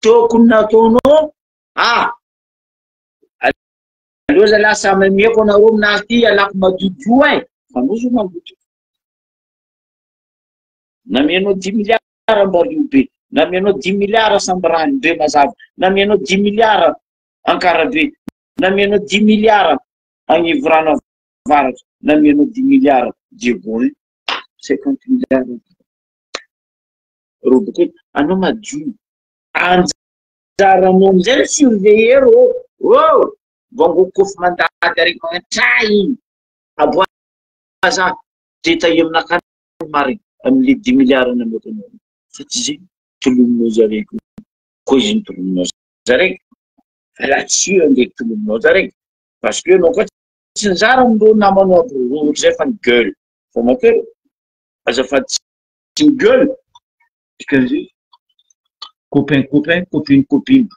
tokony nataonao aloha za lasa mamiako anareo aminazy ty alako madodio ay fa anao zo mamboto namianao 10 milliards ambario be namianao 10 milliards sambrany be mazava namianao 10 milliards ankarabe namianao 10 milliards agnivorana varatra namianao 10 milliards diegony 50 milliards roboka anao madio anjaranao amizay surveiller ro bongo kofy mandady ariky magnatray aboaza détaillé aminakany mariny amile 10 milliards namotanao fa tsy zay tolominao zareko koa izy tolominao zaraiky fa là-dessus andeha tolominao zaraiky parce que anao koa tsy nizara amindreo namanao aby ro zay fa ny gueule fa makeo azafady tsy ny gueule dikazay copain copine copine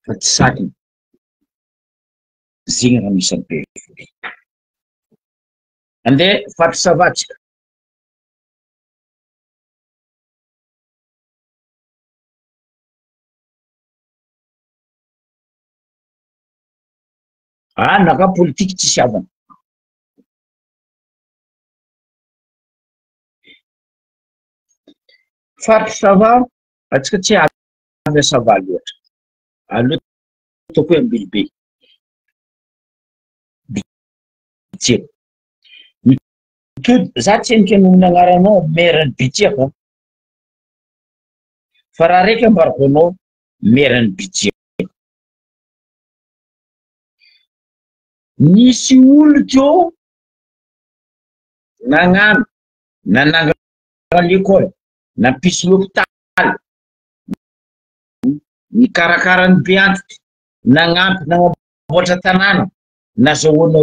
fa tsy sakiny zegny raha misy be andeha fatry savatsika naka politiky tsisy avana fatry sava atsika tsy avy sava loatra allo toko ambilibe bitieko za tsenike nagnaranao merany bitieko fa raha raiky ambarako anao merany bitieko nisy olo keo nagnano nanangana l'école nampisy l'hôpital nikarakarany be antitra nagnampy nagnaboatra tanàna nazahoana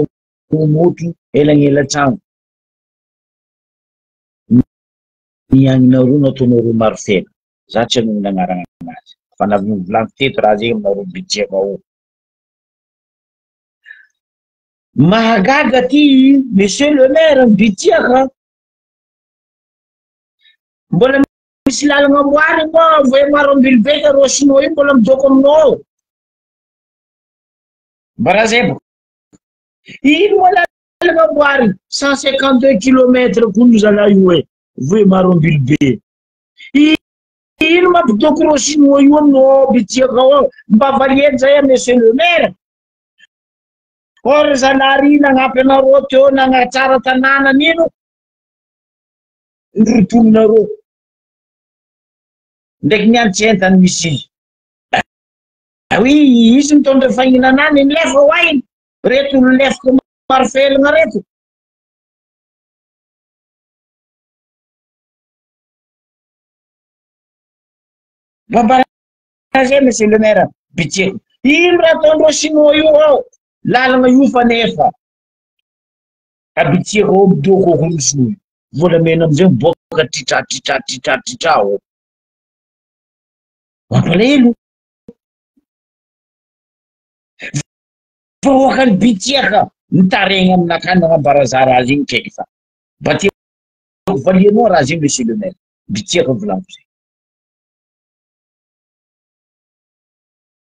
moto elagnelatrano nianinareo nataonareo maro fena za tsy anao nagnarana anazy fa navolany teto raha zegny aminareo bitieko ao mahagaga ty monsieur le maire bitiaka mbola misy lalagna amboary moa voe maro ambilibeka ro sinoa io mbola midoko aminao mbara zay bo ino moa lalagna amboary 152 kilomètres kono zalahy io e voe maro ambilibe ino mampidoko ro sinoa io aminao bitiaka ao mba valieny zay a monsieur le maire or zalary nagnampy anareo teo nagnatsara tanàna nino ndrotononareo ndraiky niantsy entany misy izy oui izy mitondra fahigninanany nilefa hoainy reto lefaka maro felagna reto babara zay monsieur le maire bitieko ino raha ataondreo sinoa io ao lalagna io fa nefa abitieko ao midoko holosoy volamena amizay miboaka tritratritratritratritra ao mampalahelo voakany bitiaka nitaregna aminakany nagnambara za raha zegny kaiky fa batieko valianao raha zegny monsieur le maire bitiaka volaniko zay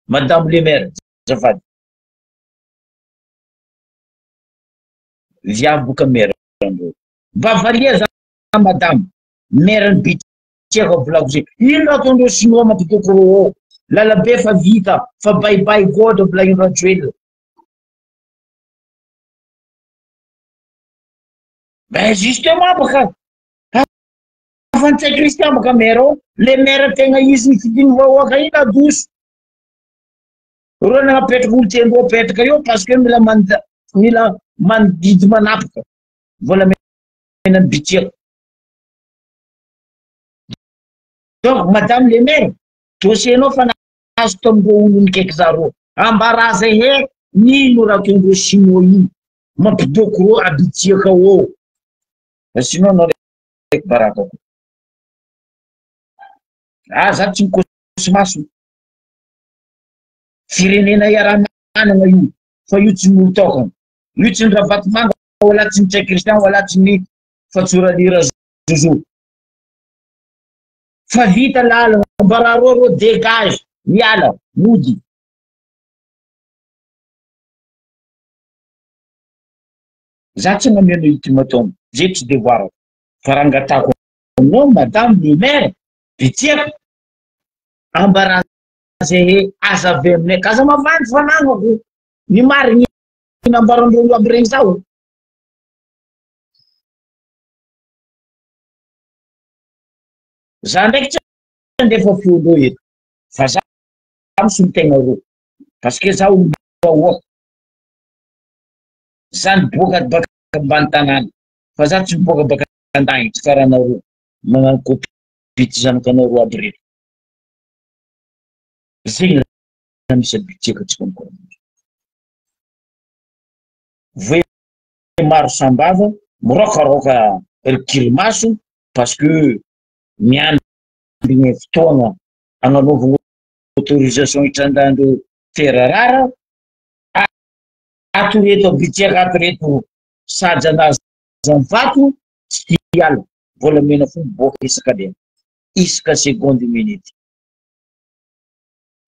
madame le maire zafady viavy boka maire andreo mba valia za madame maire ny bitiaka volaniko zay ino raha ataondreo sinoa mampidoko ro ao lalabe fa vita fa baibay goda volagnindro ajoely ben justement baka afantsay Christian baka maire ao le maire tegna izy nifidiny vahoaka iny adoso ro nagnapetraka olo tiandreo apetraka eo parce que mila mandidy manapaka volamena ny bitiako donc madame le maire dossier-nao fa nahazo tamindreo olo nikaiky zareo ambaraza he nino raha ataondreo sinoa iny mampidoko ro abitiaka ao fa sinon anao raiky baraka ako za tsy mikosy maso firenena iara-managna io fa io tsy molo tokana io tsy ny Ravatomanga wala tsy ny Tsay Christian wala tsy ny Fatsoralira Zozo fa vita lalagna mbara ro dégage miala mody za tsy nameno ultimatum zay tsy devoir fa rangatako aminao madame le maire bitiako ambara zay aza avy aminay kaza mavandy fanagnako ny marigny nambarandreo aby regny zao za ndraiky tsy andefa fiolo eto fa za misolo tegna ro parce que za olo vahoaka za niboaka baka ambany tanàna fa za tsy miboaka baka an-dagny tsy karaha anareo magnano copie ty zanakanareo aby reto zegny raha misy abitiaka atsika mikora voe maro sambava mirokaroka rikirimaso parce que miambigny fotoagna agnanovagna autorisation hitrandandreo terarara ato reto abitiaka ato reto sady anazy vato tsy hiala volamena fo miboaka isaka lena isaka seconde minute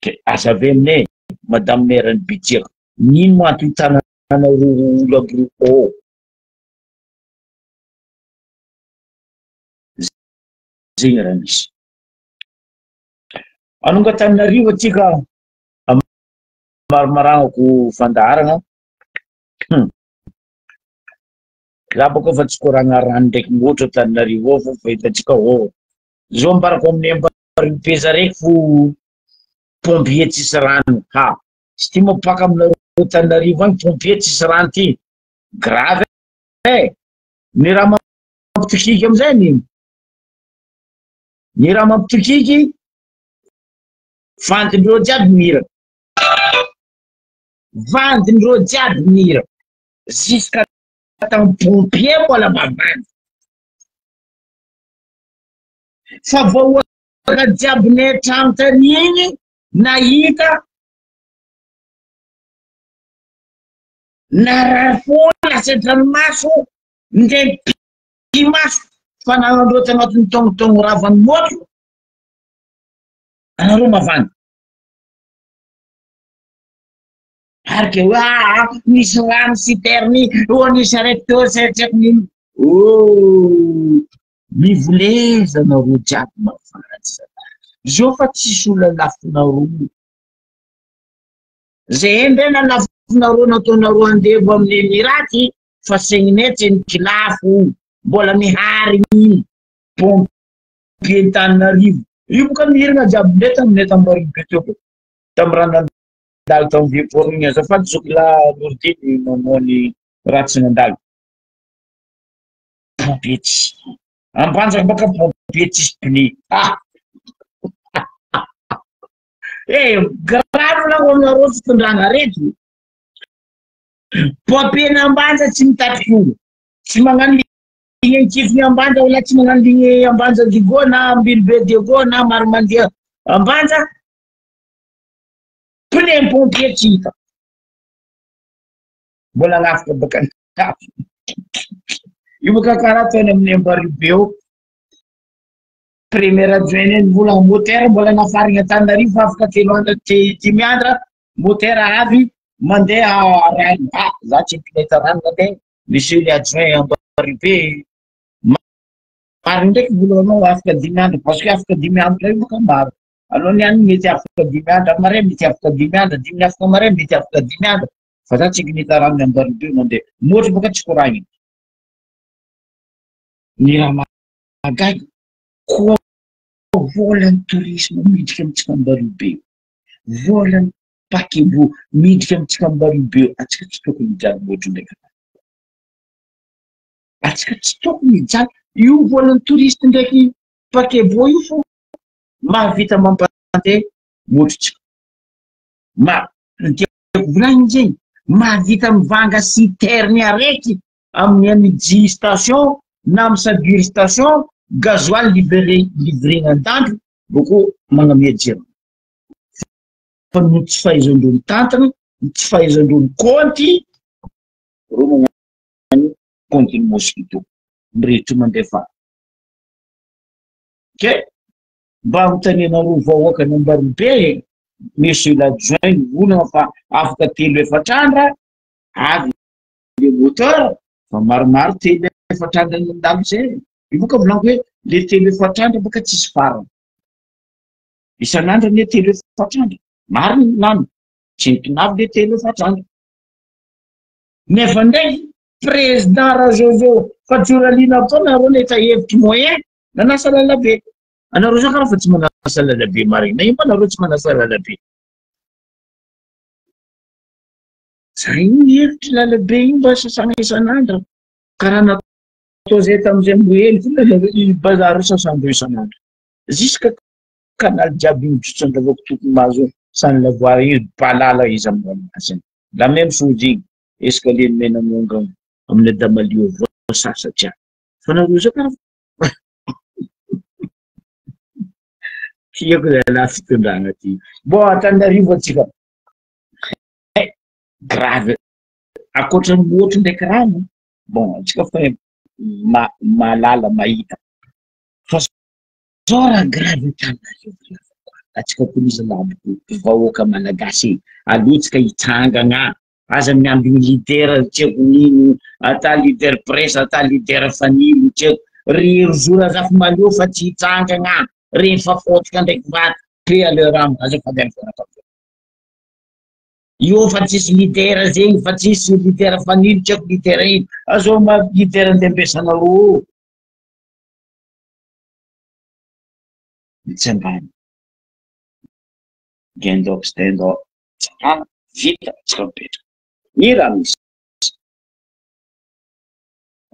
ke aza avy aminay madame maire ny bitiaka nino mato hitanana ro olo aby ro zegny raha misy anonga taminarivo atsika maromaragako fandaragna za baka fa tsy koragna rano ndraiky moatra Tananarivo ao fa hitantsika zao ambarako amin'ny ambaripeza raiky fo pompier tsisy rano ha sy ty mapaka aminareo Tananarivo agny pompier tsisy rano ty grave ny raha mampitokiky amizay ny raha mampitokiky vandindreo jiaby mira vandindreo jiaby mira jusqu'à temps pompier mbola mavandy fa voaka jiaby ny trano tany igny nahita narary foana sedranomaso ndre pimaso fa nanandroatsy agnatiny tongotongo ravany motro anareo mavandy arike misy rano citerny nisy araiky teo setraky nino mivoleza nareo jiaby mavandy zao fa tsisy olona lafinareo zay endrena lafinareo nataonareo andebo amin'ny Emiraty fa segninetsy ny kilafo mbola mihary ny pompier Tananarivo io boka miragna jiaby ndray aminay Tambaribe teo tamy raha nandalo tamy viaporo igny azafady Zokila Nordiny mamoany raha tsy nandalo pompier tsy ambanjaka baka pompier tsisy pneu grave la onareo fitondrana arety pompier n'Ambanja tsy mitatriky olo tsy magnano ligny kifiny Ambanja wala tsy magnano ligny Ambanja Digo na Ambilobe Digo na Marimandia Ambanja pneu pompier tsy hita mbola agnafika baka io baka karaha tany amin'ny Ambaribe eo premier adjoint ny volagna moteur mbola nafarigna Tananarivo fa afaka 3 andro 5 andro moteur avy mandeha rano za tsy mpineta rano mandeha monsieur le adjoint Ambaribe mariny ndraiky volanao afaka 5 andro parce que afaka 5 andro io boka maro anao niany mety afaka 5 andro amare mety afaka 5 andro dimy afaka amare mety afaka 5 andro fa za tsy kineta rano Ambaribe mandeha moatra boka tsy koragny ny raha magaga koa volan'ny tourisme miditra amitsika Ambaribe volan'ny paquebot miditra amitsika Ambaribe atsika tsy tokony mijaly moatra ndraiky atsika tsy tokony mijaly io volan'ny touriste ndraiky paquebot io fo mahavita mampandeha motrotsika tiako volagny zegny mahavita mivanga citerne araiky amin'ny Amidji station na amin'ny Sabir station gasoil livrena andandro boko magnamia jiro fa no tsy fahaizandreo mitantana tsy fahaizandreo mikonty ro magnano compte mosquito mirehitry mandefa mba hotanenareo vahoaka ny Ambaribe monsieur l'adjoint volagna fa afaka 3-4 andro avy le moteur fa maromaro 3-4 andro nandalo zay io boka volaniko hoe le 3-4 andro boka tsisy farany isan'andro ne 3-4 andro mariny nano tsy mpinavy le 3-4 andro nefa ndraiky président Rajojo fa Tsoralina taona nareo neta hevitry moyen nanasa lalabe anareo zao karaha fa tsy manasa lalabe marina io mba nareo tsy manasa lalabe zay iny hevitry lalabe iny mba sasagna isan'andro karaha natao zay tamizay mboely bazary sasandro isan'andro jusqu'à canal jiaby mijotso andavako tokony mahazo sany lavoary iny palala izy amin'ny la même chose igny escalier menamonga amin'ny Adamalio avao sasatria fa nareo zao karaha tiako la fitondrana ty bon Tananarivo atsika grave akoatran'ny moatra ndraiky rano bon atsika fa malala mahita fa zao raha grave Tananarivo atsika police laboko vahoaka malagasy alotsika hitsangagna aza miambigny leader tiako nino ata leader presse ata leader famille tiako rery jour azafy maleo fa tsy hitsangagna rehefa fotoka ndraiky vaty pe à leur âme azafady io fa tsisy litera zegny fa tsisy litera fanilo tsy haiko litera ino azo ma litera andeha ampiasanareo mitsangana gendok stendok vita tsika mipetraka ny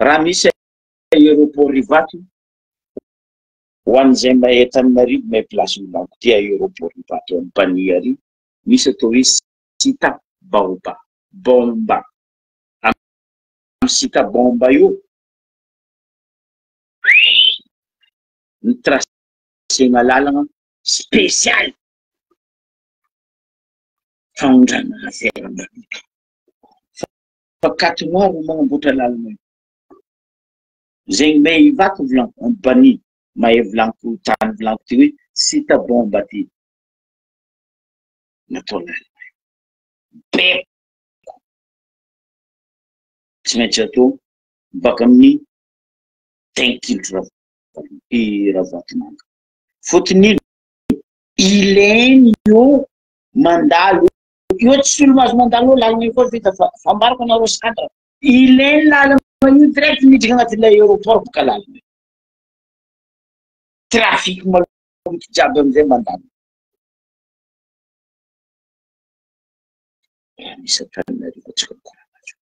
raha misy aéroport Rivato ho an'izay mahay Antananarivo mahay place olako ty aéroport Rivato amin'ny Pania ary misy atao hoe Sita Bomba amin'ny Sita Bomba io ny tracena lalana spécial faondrana affaire fa 4 mois ro magnamboatra lalana io zegny may Ivato volaniko amin'ny Pania mahay volaniko tany volaniko ty hoe Sita Bomba ty natao lalana be tsy maintsy atao baka amin'ny 10 kilo Ravatomanga fotony ilainy io mandalo io tsy olo mahazo mandalo lalana io koa vita fa ambarako anareo sakatra ilainy lalana io direct miditra agnatin'ilay aéroport boka lalana trafic maloto jiaby amizay mandalo raha misy Antananarivo atsika koranazy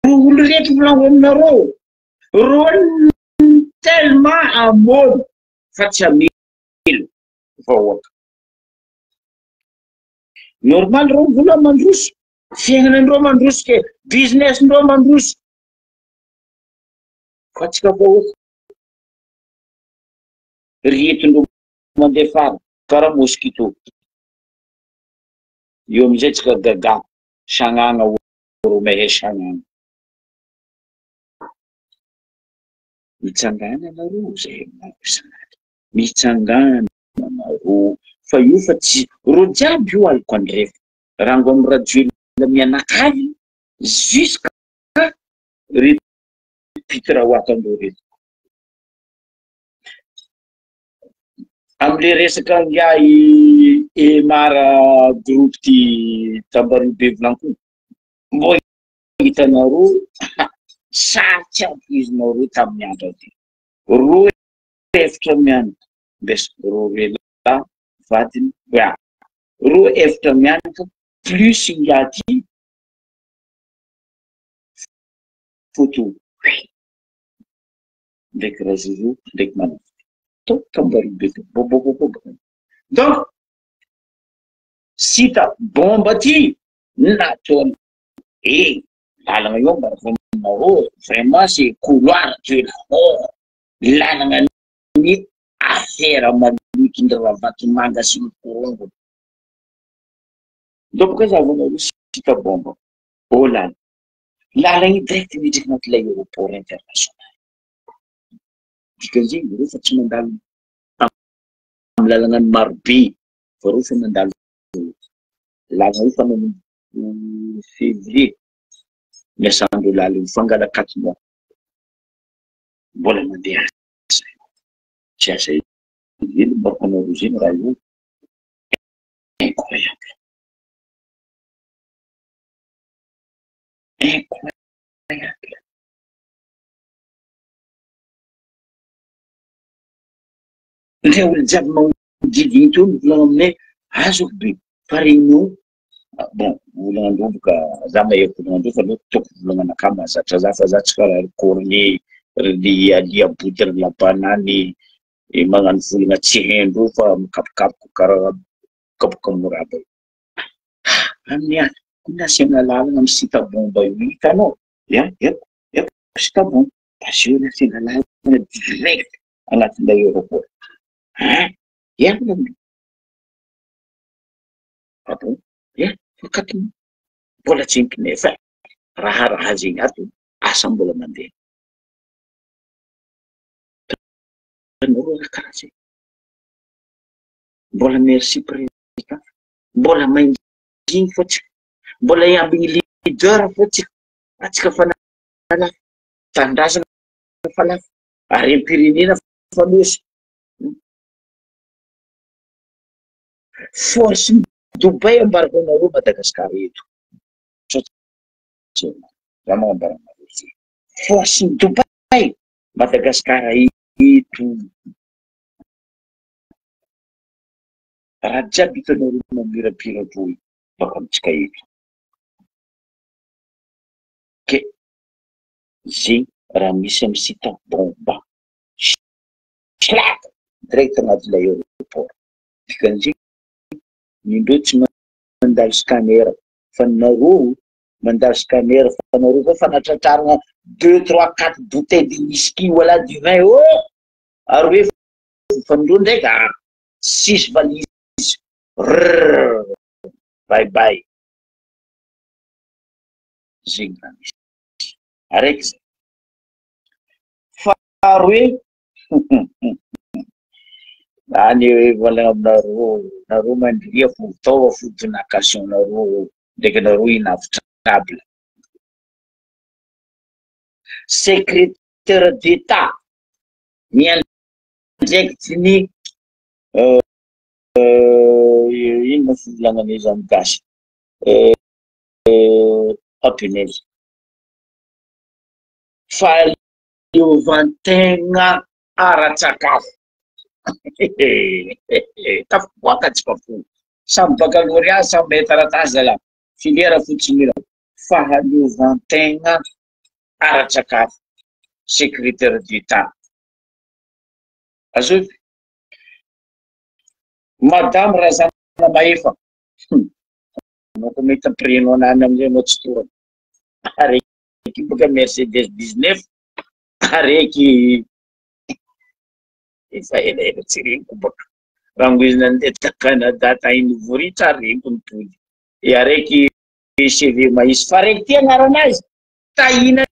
ro olo rehetra volango aminareo ro tellement amôny fa tsy amelo vahoaka normal ro vola mandroso fiaignanandreo mandroso ke businessndreo mandroso fa tsika vahoaka rietindreo mandeha fara karaha mosquito io amizay tsika gaga sagnana oro mahay sagnana mitsangana anareo zay mitsangana anareo fa io fa tsy ro jiaby io aliko andrefa raha ngo amin'ny radiola mianakavy jusqu'à repitra hoakandreo reto amle resaka ngia mara groupe ty Tambaribe volanko mbo hitanareo sarotsy aby izy nareo tamin'ny andro ty ro efitra mianaka mbesy ro rela vadiny ro efitra mianaka plus ngiaty photo ndraiky razozo ndraiky manafy to Tambaribe donc Sita Bomba ty natao lalana io mba nareo vraiment c'est couloir de la mort lalana ny affaire malotondry Ravatomanga sy ny korongo donc boka zavanareo Sita Bomba lalana io direct midriky anatin'ilay aéroport international dikan'izay reo fa tsy mandalo amin'ny lalana ny marobe fa reo fa mandalo lalana io fa nanomboky février miasandreo lalana io fangala 4 mois mbola mandeha tsy asa ino mbako anareo zeny raha io incroyable le olo jiaby magnodidiny to mivolagna aminay azoko be fa réunion bon volagandreo boka za mahay volagandreo fa leo toko volagnanaka mahazatra za fa za tsy karaha ry corne ry alia boudre la banane magnano volagna tsy haindreo fa mikapokapoka karaha kapoka moraba amin'ny any nasiana lalana amin'ny Sita Bomba io hitanao eko Sita Bomba parce que nasiana lalana direct agnatin'ilay aéroport fakatony mbola tsy impinefa raha zegny ato asa mbola mandeha nareo raha karaha zay mbola merci président mbola mainginy fa tsika mbola iambigny leader fa tsika atsika fanala tandrazana fa lafa ary am-pirenena fa loso force Dubai ambargonareo Madagasikara eto. Raha ambaranareo zay. Force Dubai Madagasikara eto. Raha jiaby hitanareo mamirapiratra baka amitsika eto. Ke zay raha misy amy sita bomba slak direct anaty ilay aéroport. Dikan'izay nindreo tsy mandalo scanner fa nareo mandalo scanner fa nareo koa fanatratrarana 2, 3, 4 bouteilles de whisky wala du vin ary hoe fanindreo ndraiky 6 valises bye bye. Zegny raha misy araiky zay faharoe any volagna aminareo mandria fotao fodinakation nareo ndraiky nareo inavitra table. Secrétaire d'État miandraikitsy ny ino ma fivolagnana izy amy gasy ampinely fahaleovantegna ara-tsakafo. Tafiboaka tsy fafo samy baccalauréat samy maitaratasy zala filière fotsiny io fahaleovantegna ara-tsakafo. Secrétaire d'État azovy madame Razana Mahefa noko mety prénom anany amizay anao tsy torana araiky boka Mercedes 19 araiky efa elaela tsy reniko boka raha ngo izy nandeha ta Canada tahiny voritra reniko nitody e araiky CV mahisy fa araiky ty agnaranazy tahina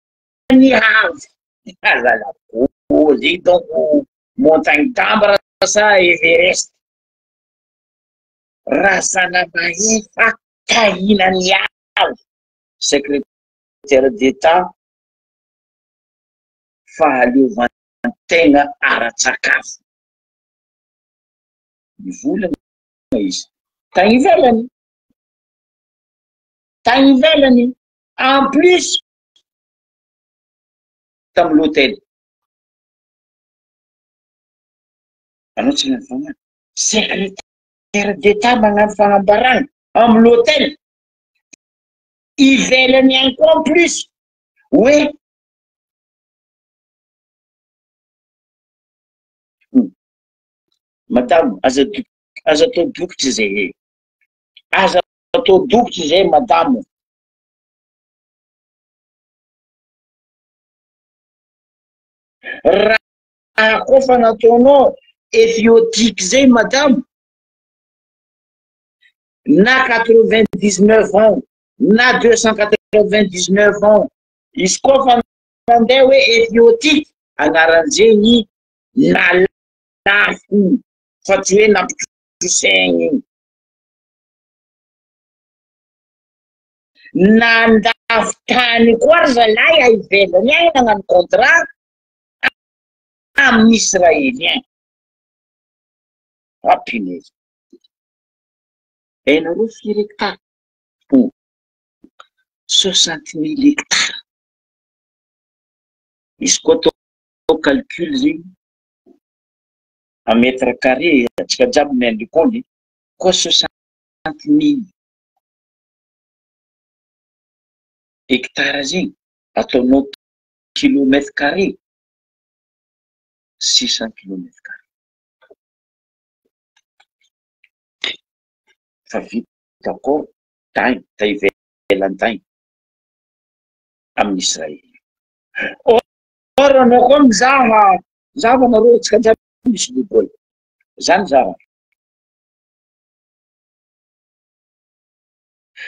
ny havy azala zay donc montagne d'Ambre sa Everest. Razana Mahefa tahina ny havy. Secrétaire d'État fahaleovantegna ara-tsakafo. Mivolagna izy tany ivelany en plus tamy l'hôtel. Anao tsy nagnano secrétaire d'État magnano fagnambarana amy l'hôtel ivelany any koa en plus hoe madame aza atao dokitry zay aza atao dokitry zay madame. Raha koa fa nataonao effiotique zay madame na 99 ans na 299 ans izy koa fa mandeha hoe effiotique agnaran'izegny na lafo fa tsy hoe nampitrosaigny nandafy tany koa ry zalahy ivelany agny nagnano contrat amin'ny Israélien. Rapinez hainareo firy hectare 60 000 hectares. Izy koa atao calcul zegny a mètre carré atsika jiaby miandrikony koa 60 000 hectares zegny ataonao kilomètre carré 600 kilomètres carré. Fa vita koa tany ta ivelany amin'ny Israely. Or anao koa mizava nareo tsika jiaby misy loboly zany zava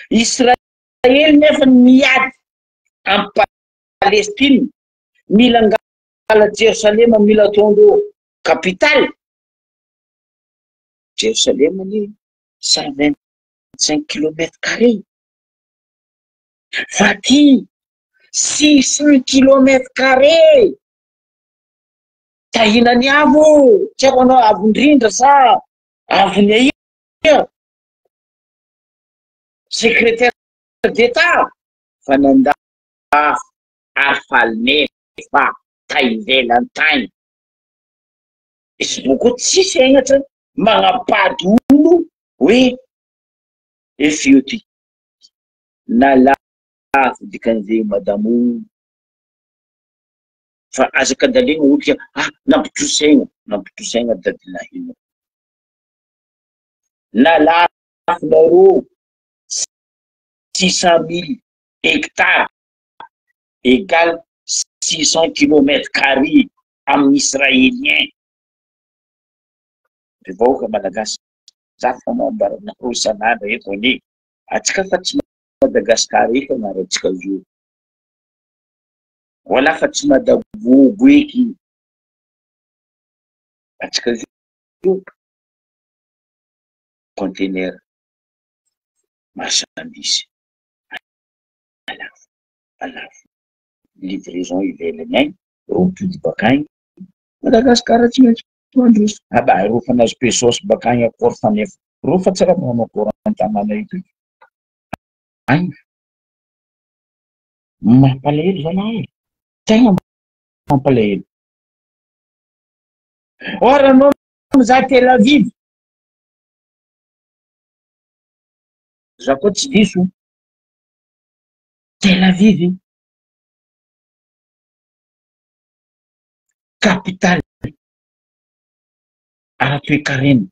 Israely nefa miady amy Palestine mila ngala Jerusalema mila ataondreo capitale. Jerusalema ni 125 kilomètres carré fa ty 600 kilomètres carré tahinany avo tsy haiko anao avondrindra sa avony secrétaire d'État fa nandà Arfalnefa taivelany tany. Izy boko tsy senatra magnapady olo hoe efio ty na lafo dikan'izay madamo fa azaka dalena olika nampitrosaigna dadilahino na lafo nareo 600 000 hectares égale 600 km² amin'ny israélien. Vahoaka malagasy za fa mambarana rosanandra eto ane atsika fa tsy Madagasikara eto anarantsika io wala fa tsy madavogo eky atsika io conteneur marchandise alafo livraison ivelany agny rompody bakagny Madagasikara tsy maintsy mandroso aba ro fa nazo pesosy bakagny akory fanefa ro fa tsy raha manao korantanana eto agny mampalahelo zalahy tegna mampalahelo. Ora anao mizaha Tel Aviv za koa tsy diso Tel Aviv capitale ara-toekarena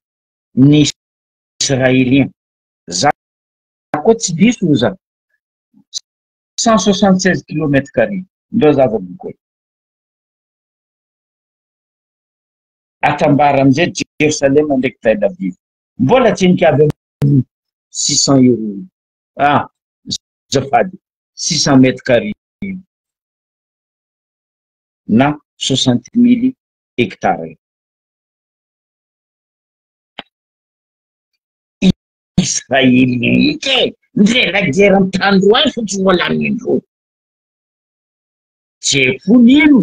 ny israélien za koa tsy diso za 176 km². Ndreo zava-bokoa atambara amizay Jérusalem ndraiky Tel Aviv mbola tsy nikiavy 600 €. Zafady 600 m² na 60 000 hectares. Israélien ke ndre la guerre am'tandro any fotsy mbola amindro tsy fonino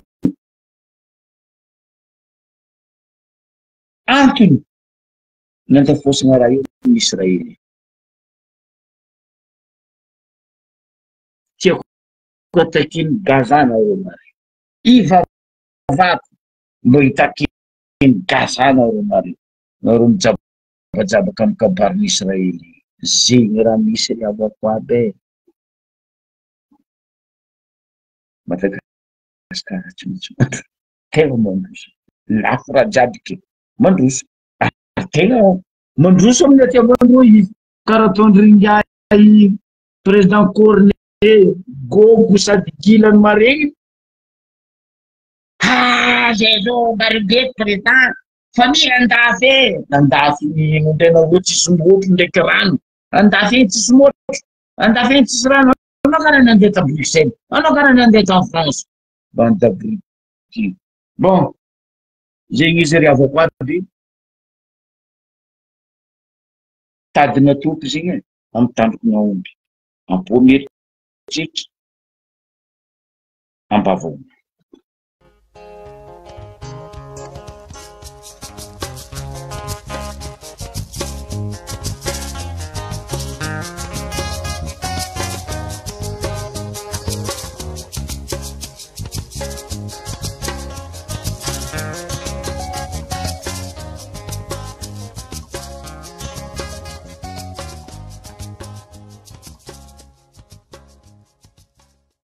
antony nantafosagna raha io Israélien tiako atakiny Gaza nareo mare ivavato mbo hitakiny Gaza nareo mare nareo mijabajabaka amy kabarin'ny Israélien zegny raha misy ry avako aby Madagasikara tsy maintsy tegna mandroso lafo raha jiaby ke mandroso tegna mandroso amin'ny aty mandro izy karaha ataondry Ndiaye président Corne gogo sady gilany maregny zay zao maribety président fa mila andafy nandafy nondraina ro tsisy motro ndraiky rano andafy eny tsisy motro andafy eny tsisy rano anao karaha nandeha ta Bruxelles anao karaha nandeha ta France bande d'abrutis. Bon zegny izy ry avako aby tadina tompy zegny amy tandroky gn'aomby ampony eritreky ambavao.